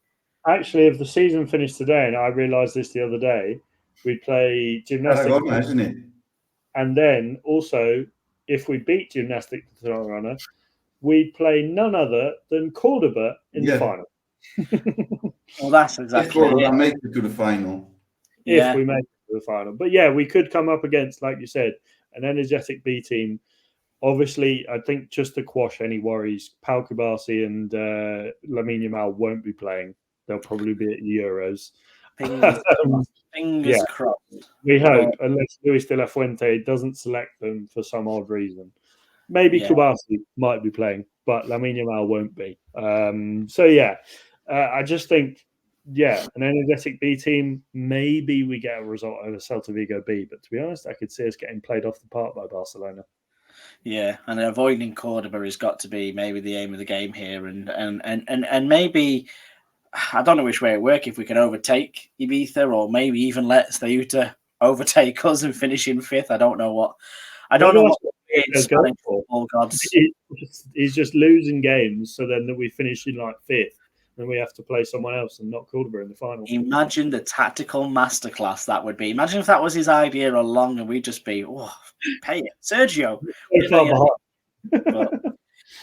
[SPEAKER 3] Actually, if the season finished today, and I realised this the other day, we play Gymnastic,
[SPEAKER 2] isn't it?
[SPEAKER 3] And then also, if we beat Gymnastic Tarragona, we play none other than Cordoba in the final.
[SPEAKER 1] Well, that's exactly
[SPEAKER 2] it. If make it to the final.
[SPEAKER 3] If we make it to the final. But yeah, we could come up against, like you said, an energetic B team. Obviously, I think just to quash any worries, Pau Kubasi and Lamine Yamal won't be playing. They'll probably be at Euros.
[SPEAKER 1] Fingers crossed.
[SPEAKER 3] We hope, unless Luis de la Fuente doesn't select them for some odd reason. Maybe Kubasi might be playing, but Lamine Yamal won't be. I just think, an energetic B team, maybe we get a result over Celta Vigo B. But to be honest, I could see us getting played off the park by Barcelona.
[SPEAKER 1] Yeah, and avoiding Cordoba has got to be maybe the aim of the game here, and maybe, I don't know which way it works, if we can overtake Ibiza or maybe even let Ceuta overtake us and finish in 5th. I don't know what Spanish football gods.
[SPEAKER 3] He's just losing games, so then we finish in like 5th. Then we have to play someone else and not Cordoba in the final.
[SPEAKER 1] Imagine the tactical masterclass that would be. Imagine if that was his idea all along and we'd just be, pay it. Sergio.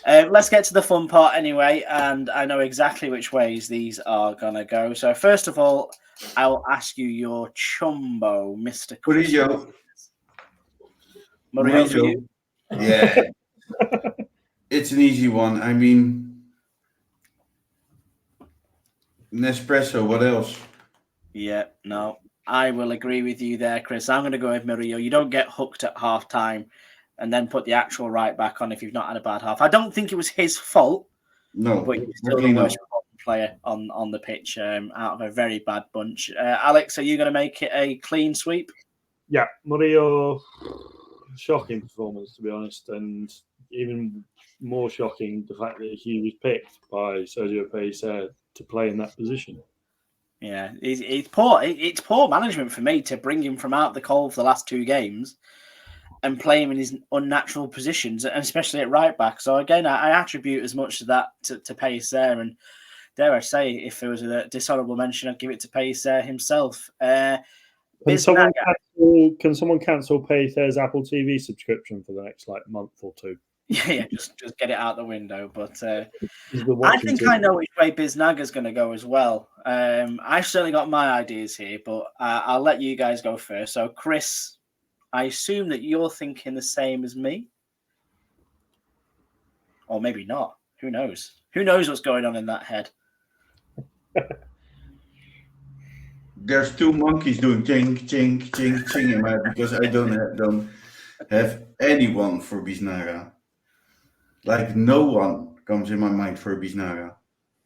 [SPEAKER 1] Let's get to the fun part anyway, and I know exactly which ways these are going to go. So first of all, I will ask you your chumbo, Mr.
[SPEAKER 2] Murillo. Yeah. It's an easy one. I mean, Nespresso, what else?
[SPEAKER 1] Yeah, no, I will agree with you there, Chris. I'm going to go with Murillo. You don't get hooked at half-time and then put the actual right back on if you've not had a bad half. I don't think it was his fault.
[SPEAKER 2] No,
[SPEAKER 1] but he's still the worst player on the pitch out of a very bad bunch. Alex, are you going to make it a clean sweep?
[SPEAKER 3] Yeah, Murillo, shocking performance, to be honest, and even more shocking the fact that he was picked by Sergio Pellicer to play in that position.
[SPEAKER 1] Yeah, it's poor. It's poor management for me to bring him from out of the cold for the last 2 games and play him in his unnatural positions, and especially at right back. So again, I attribute as much of that to Pellicer, and dare I say, if there was a dishonourable mention, I'd give it to Pellicer himself.
[SPEAKER 3] Can someone cancel Pellicer's Apple TV subscription for the next month or 2?
[SPEAKER 1] Yeah, just get it out the window. But I think I know which way Biznaga's going to go as well. I've certainly got my ideas here, but I'll let you guys go first. So, Chris, I assume that you're thinking the same as me, or maybe not. Who knows? Who knows what's going on in that head?
[SPEAKER 2] There's 2 monkeys doing ching, ching, ching, ching in my head, because I don't have anyone for Biznaga. Like, no one comes in my mind for Biznaga.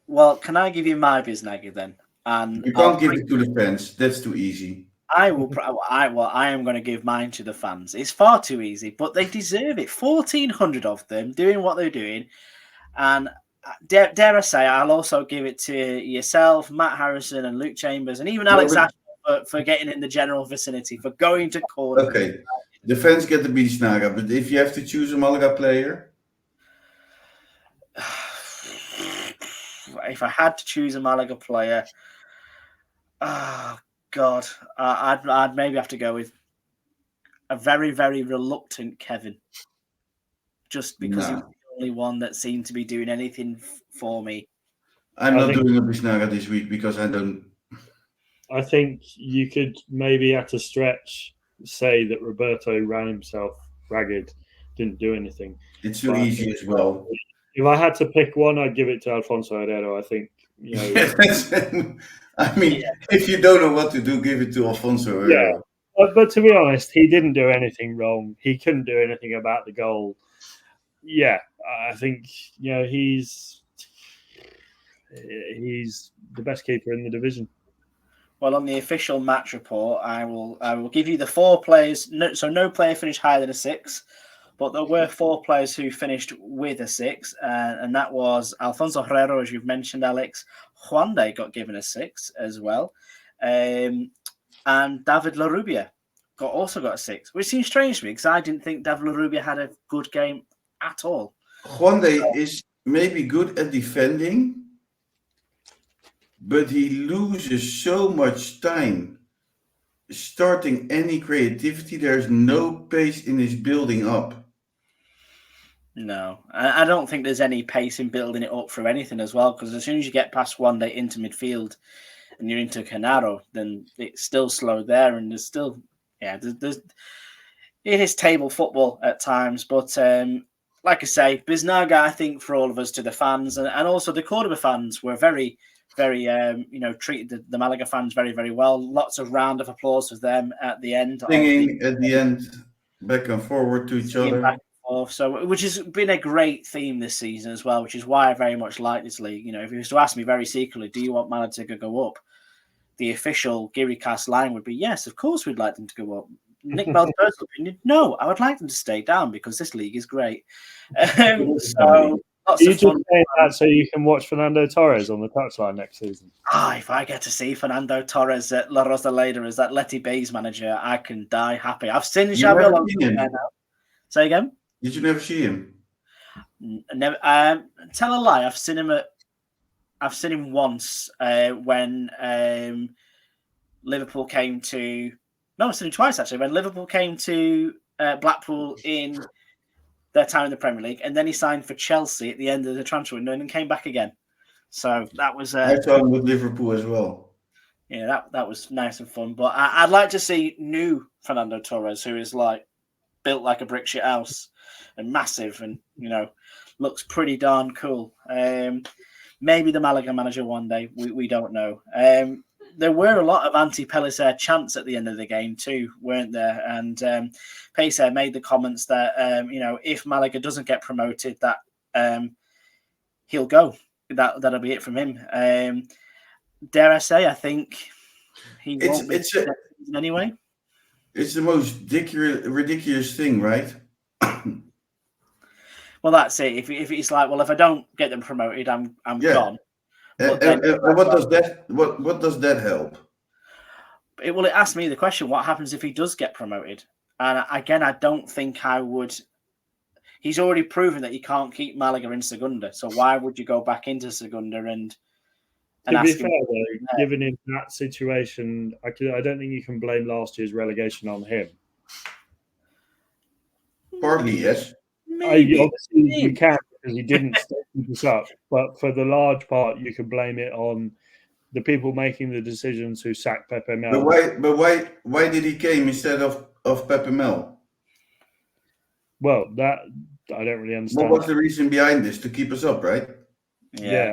[SPEAKER 1] Well, can I give you my Biznaga then? And
[SPEAKER 2] you can't give it to the fans. That's too easy.
[SPEAKER 1] I will. I am going to give mine to the fans. It's far too easy, but they deserve it. 1,400 of them doing what they're doing, and dare I say, I'll also give it to yourself, Matt Harrison, and Luke Chambers, and even Alex Ashton for getting in the general vicinity, for going to Cordoba.
[SPEAKER 2] Okay, the fans get the Biznaga, but if you have to choose a Malaga player.
[SPEAKER 1] if I had to choose a Malaga player, oh God, I'd maybe have to go with a very, very reluctant Kevin, just because he was the only one that seemed to be doing anything for me.
[SPEAKER 2] I'm not doing a Bisnaga this week because I don't.
[SPEAKER 3] I think you could maybe at a stretch say that Roberto ran himself ragged, didn't do anything.
[SPEAKER 2] It's too easy as well.
[SPEAKER 3] If I had to pick one, I'd give it to Alfonso Herrero. I think,
[SPEAKER 2] I mean, if you don't know what to do, give it to Alfonso Herrero.
[SPEAKER 3] Yeah, but to be honest, he didn't do anything wrong. He couldn't do anything about the goal. Yeah, I think he's the best keeper in the division.
[SPEAKER 1] Well, on the official match report, I will give you the 4 players. No player finished higher than a 6, but there were 4 players who finished with a 6, and that was Alfonso Herrero, as you've mentioned, Alex. Juande got given a 6 as well, and David Larrubia also got a 6, which seems strange to me because I didn't think David Larrubia had a good game at all.
[SPEAKER 2] Juande is maybe good at defending, but he loses so much time starting any creativity. There's no pace in his building up.
[SPEAKER 1] No, I don't think there's any pace in building it up for anything as well, because as soon as you get past Juande into midfield and you're into Canaro, then it's still slow there, and there's still, it is table football at times, but like I say, Bisnaga, I think for all of us, to the fans and also the Cordoba fans, were very, very, treated the Malaga fans very, very well. Lots of round of applause for them at the end.
[SPEAKER 2] Singing at the end, back and forward to each other.
[SPEAKER 1] So, which has been a great theme this season as well, which is why I very much like this league. If you was to ask me very secretly, do you want Malaga to go up? The official Giricast line would be, yes, of course we'd like them to go up. Nick Bell's personal opinion, no, I would like them to stay down because this league is great. So lots
[SPEAKER 3] you
[SPEAKER 1] of fun.
[SPEAKER 3] Just say that so you can watch Fernando Torres on the touchline next season.
[SPEAKER 1] If I get to see Fernando Torres at La Rosaleda as that Letty Bay's manager, I can die happy. I've seen Xabi Alonso now. Say again?
[SPEAKER 2] Did you never see him?
[SPEAKER 1] Never. Tell a lie. I've seen him once when Liverpool came to. No, I've seen him twice actually. When Liverpool came to Blackpool in their time in the Premier League, and then he signed for Chelsea at the end of the transfer window, and then came back again. So that was.
[SPEAKER 2] I saw him with Liverpool as well.
[SPEAKER 1] Yeah, that was nice and fun. But I'd like to see new Fernando Torres, who is built like a brick shit house and massive, and looks pretty darn cool. Maybe the Malaga manager one day. We don't know. There were a lot of anti-Pellicer chants at the end of the game too, weren't there? And Pellicer made the comments that if Malaga doesn't get promoted, that he'll go. That'll be it from him. Dare I say, I think he won't be anyway.
[SPEAKER 2] It's the most ridiculous thing, right?
[SPEAKER 1] Well, that's it. If it's like, well, if I don't get them promoted, I'm gone.
[SPEAKER 2] What does that help?
[SPEAKER 1] It asked me the question: what happens if he does get promoted? And again, I don't think I would. He's already proven that you can't keep Malaga in Segunda, so why would you go back into Segunda and
[SPEAKER 3] to be fair, though, given in that situation, I don't think you can blame last year's relegation on him.
[SPEAKER 2] Partly, yes.
[SPEAKER 3] Obviously, you can because he didn't step this up, but for the large part, you can blame it on the people making the decisions who sacked Pepe Mel.
[SPEAKER 2] But why did he came instead of Pepe Mel?
[SPEAKER 3] Well, that I don't really understand.
[SPEAKER 2] What was the reason behind this? To keep us up, right?
[SPEAKER 3] Yeah.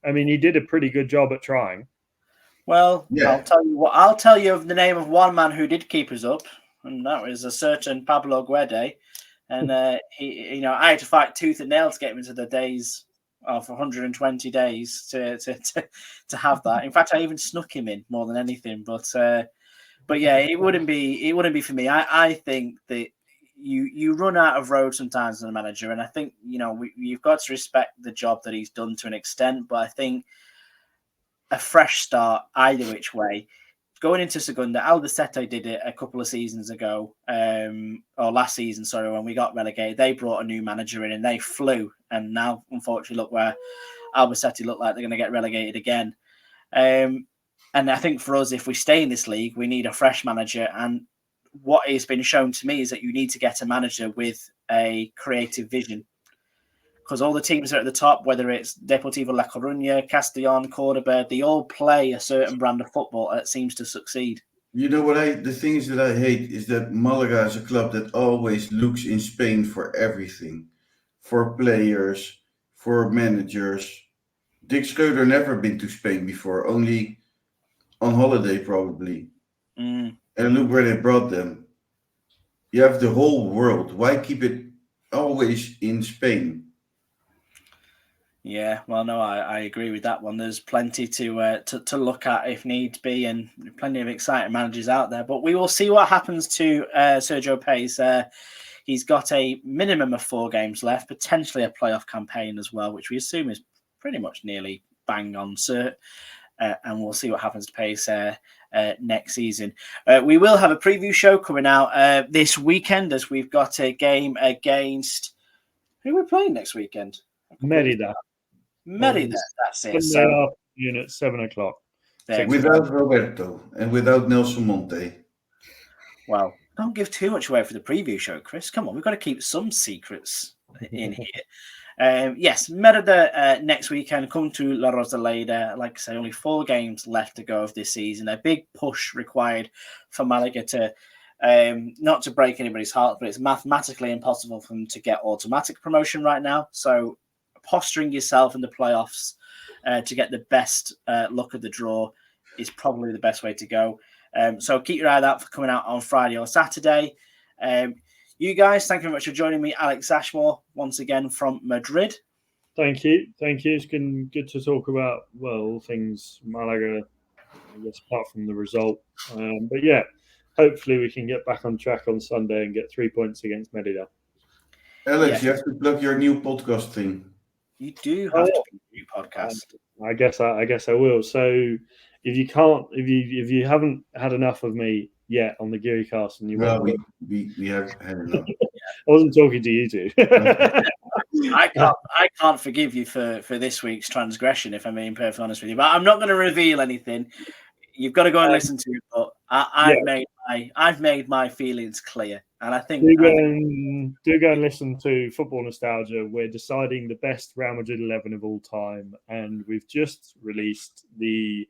[SPEAKER 3] I mean, he did a pretty good job at trying.
[SPEAKER 1] Well, yeah. I'll tell you of the name of one man who did keep us up, and that was a certain Pablo Guede. And I had to fight tooth and nail to get him into the days of 120 days to have that. In fact, I even snuck him in more than anything. But yeah, it wouldn't be for me. I think that you run out of road sometimes as a manager, and I think you've got to respect the job that he's done to an extent. But I think a fresh start either which way. Going into Segunda, Albacete did it a couple of seasons ago, or last season, sorry, when we got relegated. They brought a new manager in and they flew. And now, unfortunately, look where Albacete look like they're going to get relegated again. And I think for us, if we stay in this league, we need a fresh manager. And what has been shown to me is that you need to get a manager with a creative vision. Because all the teams that are at the top, whether it's Deportivo La Coruña, Castellón, Cordoba, they all play a certain brand of football that seems to succeed.
[SPEAKER 2] You know what the things that I hate is that Malaga is a club that always looks in Spain for everything. For players, for managers. Dick Schreuder never been to Spain before, only on holiday probably. And look where they brought them. You have the whole world. Why keep it always in Spain?
[SPEAKER 1] Yeah, well, no, I agree with that one. There's plenty to look at if need be, and plenty of exciting managers out there. But we will see what happens to Sergio Pellicer. He's got a minimum of 4 games left, potentially a playoff campaign as well, which we assume is pretty much nearly bang on cert. And we'll see what happens to Pellicer next season. We will have a preview show coming out this weekend, as we've got a game against... Who are we playing next weekend?
[SPEAKER 3] Merida.
[SPEAKER 1] That's it.
[SPEAKER 3] Sunday afternoon at 7:00.
[SPEAKER 2] Without Roberto and without Nelson Monte.
[SPEAKER 1] Well, don't give too much away for the preview show, Chris. Come on, we've got to keep some secrets in here. Yes, Merida next weekend. Come to La Rosaleda. Like I say, only 4 games left to go of this season. A big push required for Malaga to, not to break anybody's heart, but it's mathematically impossible for them to get automatic promotion right now. So posturing yourself in the playoffs to get the best look at the draw is probably the best way to go. So keep your eye out for coming out on Friday or Saturday. You guys, thank you very much for joining me. Alex Ashmore, once again from Madrid.
[SPEAKER 3] Thank you. It's been good to talk about, well, all things Malaga, I guess, apart from the result. But yeah, hopefully we can get back on track on Sunday and get 3 points against Merida.
[SPEAKER 2] Alex, you have to plug your new podcast thing.
[SPEAKER 1] You do have to do a new podcast.
[SPEAKER 3] I guess I will. So if you haven't had enough of me yet on the Geary Cast, and you
[SPEAKER 2] we have had enough.
[SPEAKER 3] I wasn't talking to you two.
[SPEAKER 1] I can't forgive you for this week's transgression, if I'm being perfectly honest with you. But I'm not going to reveal anything. You've got to go and listen to it. But I've made my feelings clear, and I think
[SPEAKER 3] do go and listen to Football Nostalgia. We're deciding the best Real Madrid 11 of all time, and we've just released the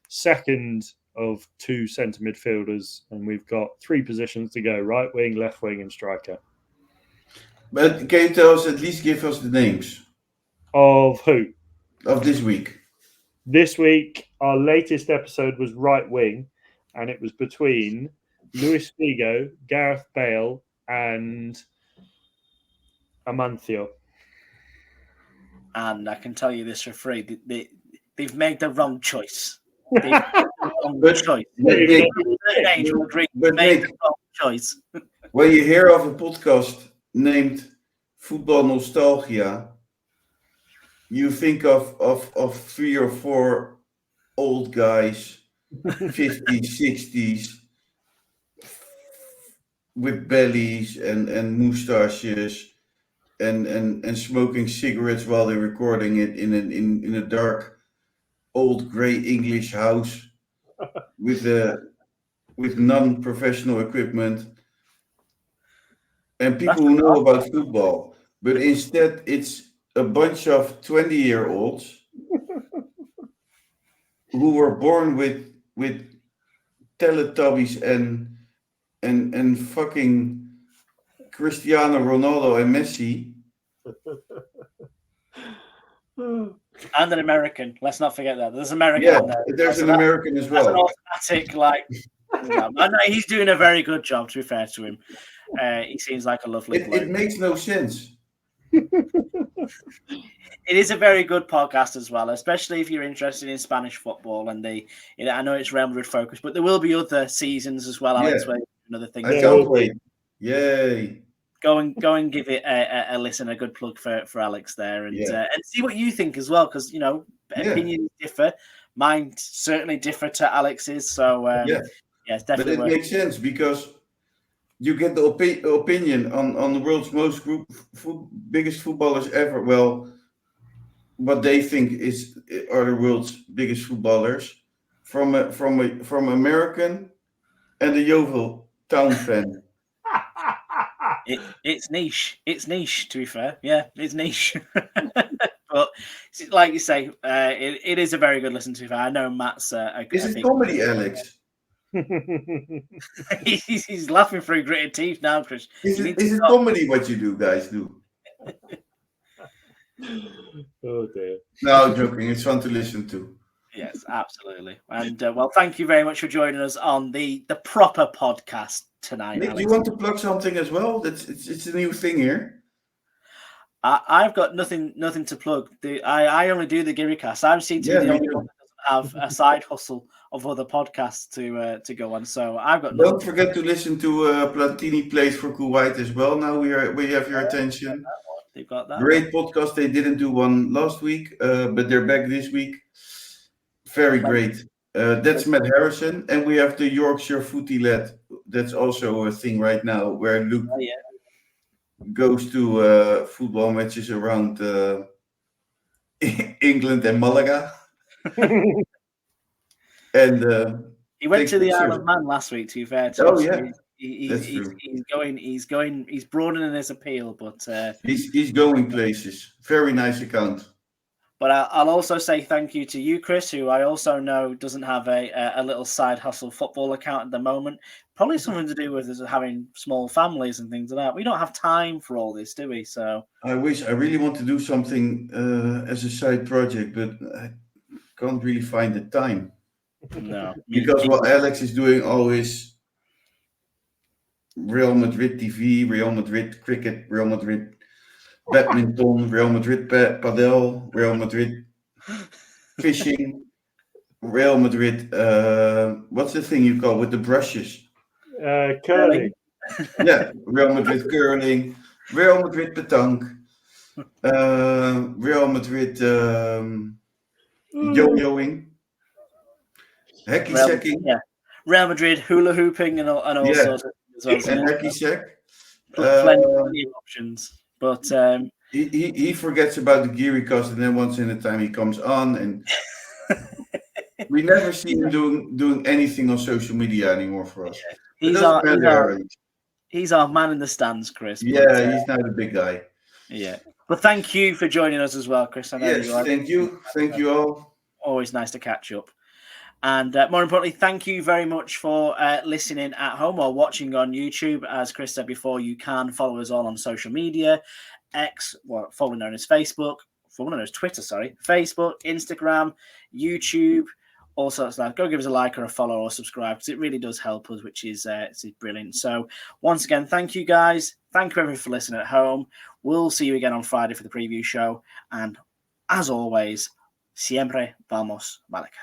[SPEAKER 3] second of 2 centre midfielders, and we've got 3 positions to go: right wing, left wing, and striker.
[SPEAKER 2] But can you tell us, at least give us the names
[SPEAKER 3] of who?
[SPEAKER 2] Of this week.
[SPEAKER 3] This week, our latest episode was right wing, and it was between Luis Figo, Gareth Bale, and Amancio.
[SPEAKER 1] And I can tell you this for free: they've made the wrong choice. Choice.
[SPEAKER 2] When you hear of a podcast named Football Nostalgia, you think of 3 or 4 old guys, 50s, 60s, with bellies and moustaches and smoking cigarettes while they're recording it in a dark old grey English house with non-professional equipment, and people who know about football. But instead it's a bunch of 20-year-olds who were born with Teletubbies and fucking Cristiano Ronaldo and Messi.
[SPEAKER 1] And an American. Let's not forget that. There's an American in there.
[SPEAKER 2] There's an American as well.
[SPEAKER 1] That's an automatic, I know he's doing a very good job, to be fair to him. He seems like a lovely bloke.
[SPEAKER 2] It makes no sense.
[SPEAKER 1] It is a very good podcast as well, especially if you're interested in Spanish football. And I know it's Real Madrid focused, but there will be other seasons as well. Alex, another thing.
[SPEAKER 2] I can't wait. Yay!
[SPEAKER 1] Go and give it a listen, a good plug for Alex there, and see what you think as well, because opinions differ. Mine certainly differ to Alex's, so it's definitely.
[SPEAKER 2] But it makes sense because you get the opinion on the world's most biggest footballers ever. Well, what they think are the world's biggest footballers from American and a Yeovil Town fan.
[SPEAKER 1] It's niche. It's niche, to be fair. Yeah, it's niche. But like you say, it is a very good listen to. I know Matt's
[SPEAKER 2] Is it comedy, Alex?
[SPEAKER 1] he's laughing through gritted teeth now, Chris.
[SPEAKER 2] Is it comedy what you guys do?
[SPEAKER 3] Oh dear.
[SPEAKER 2] No, joking. It's fun to listen to.
[SPEAKER 1] Yes, absolutely. And well, thank you very much for joining us on the proper podcast tonight.
[SPEAKER 2] Nick,
[SPEAKER 1] Alex.
[SPEAKER 2] do you want to plug something as well? It's a new thing here.
[SPEAKER 1] I've got nothing to plug. I only do the Giricast. I'm seen to be the only one that doesn't have a side hustle of other podcasts to go on. So I've got.
[SPEAKER 2] Don't forget to listen to Platini Plays for Kuwait as well. Now we have your attention.
[SPEAKER 1] They've got that.
[SPEAKER 2] Great podcast. They didn't do one last week, but they're back this week. Very great. That's Matt Harrison, and we have the Yorkshire Footy Lad. That's also a thing right now where Luke goes to football matches around England and Malaga. And
[SPEAKER 1] he went to the Isle of Man last week. To be fair, he's broadening his appeal, but
[SPEAKER 2] he's going places. Very nice account.
[SPEAKER 1] But I'll also say thank you to you, Chris, who I also know doesn't have a little side hustle football account at the moment. Probably something to do with us having small families and things like that. We don't have time for all this, do we? So
[SPEAKER 2] I really want to do something as a side project, but I can't really find the time.
[SPEAKER 1] No,
[SPEAKER 2] because what Alex is doing always Real Madrid TV, Real Madrid cricket, Real Madrid badminton, Real Madrid padel, Real Madrid fishing, Real Madrid. What's the thing you call with the brushes?
[SPEAKER 3] Curling.
[SPEAKER 2] Yeah, Real Madrid curling, Real Madrid petanque, Real Madrid yo-yoing, hacky sacking.
[SPEAKER 1] Yeah, Real Madrid hula hooping and all sorts of things as well.
[SPEAKER 2] And hacky sack.
[SPEAKER 1] Plenty of options. But
[SPEAKER 2] he forgets about the Giricast, and then once in a time he comes on, and we never see him doing anything on social media anymore for us.
[SPEAKER 1] Yeah. He's our man in the stands, Chris.
[SPEAKER 2] Yeah, he's now the big guy.
[SPEAKER 1] Yeah. But thank you for joining us as well, Chris. I know
[SPEAKER 2] thank you. Thank you all.
[SPEAKER 1] Always nice to catch up. And more importantly, thank you very much for listening at home or watching on YouTube. As Chris said before, you can follow us all on social media. X, formerly known as Facebook, formerly known as Twitter, Facebook, Instagram, YouTube, all sorts of that. Go give us a like or a follow or subscribe because it really does help us, which is brilliant. So once again, thank you guys. Thank you everyone for listening at home. We'll see you again on Friday for the preview show. And as always, siempre vamos Malaga.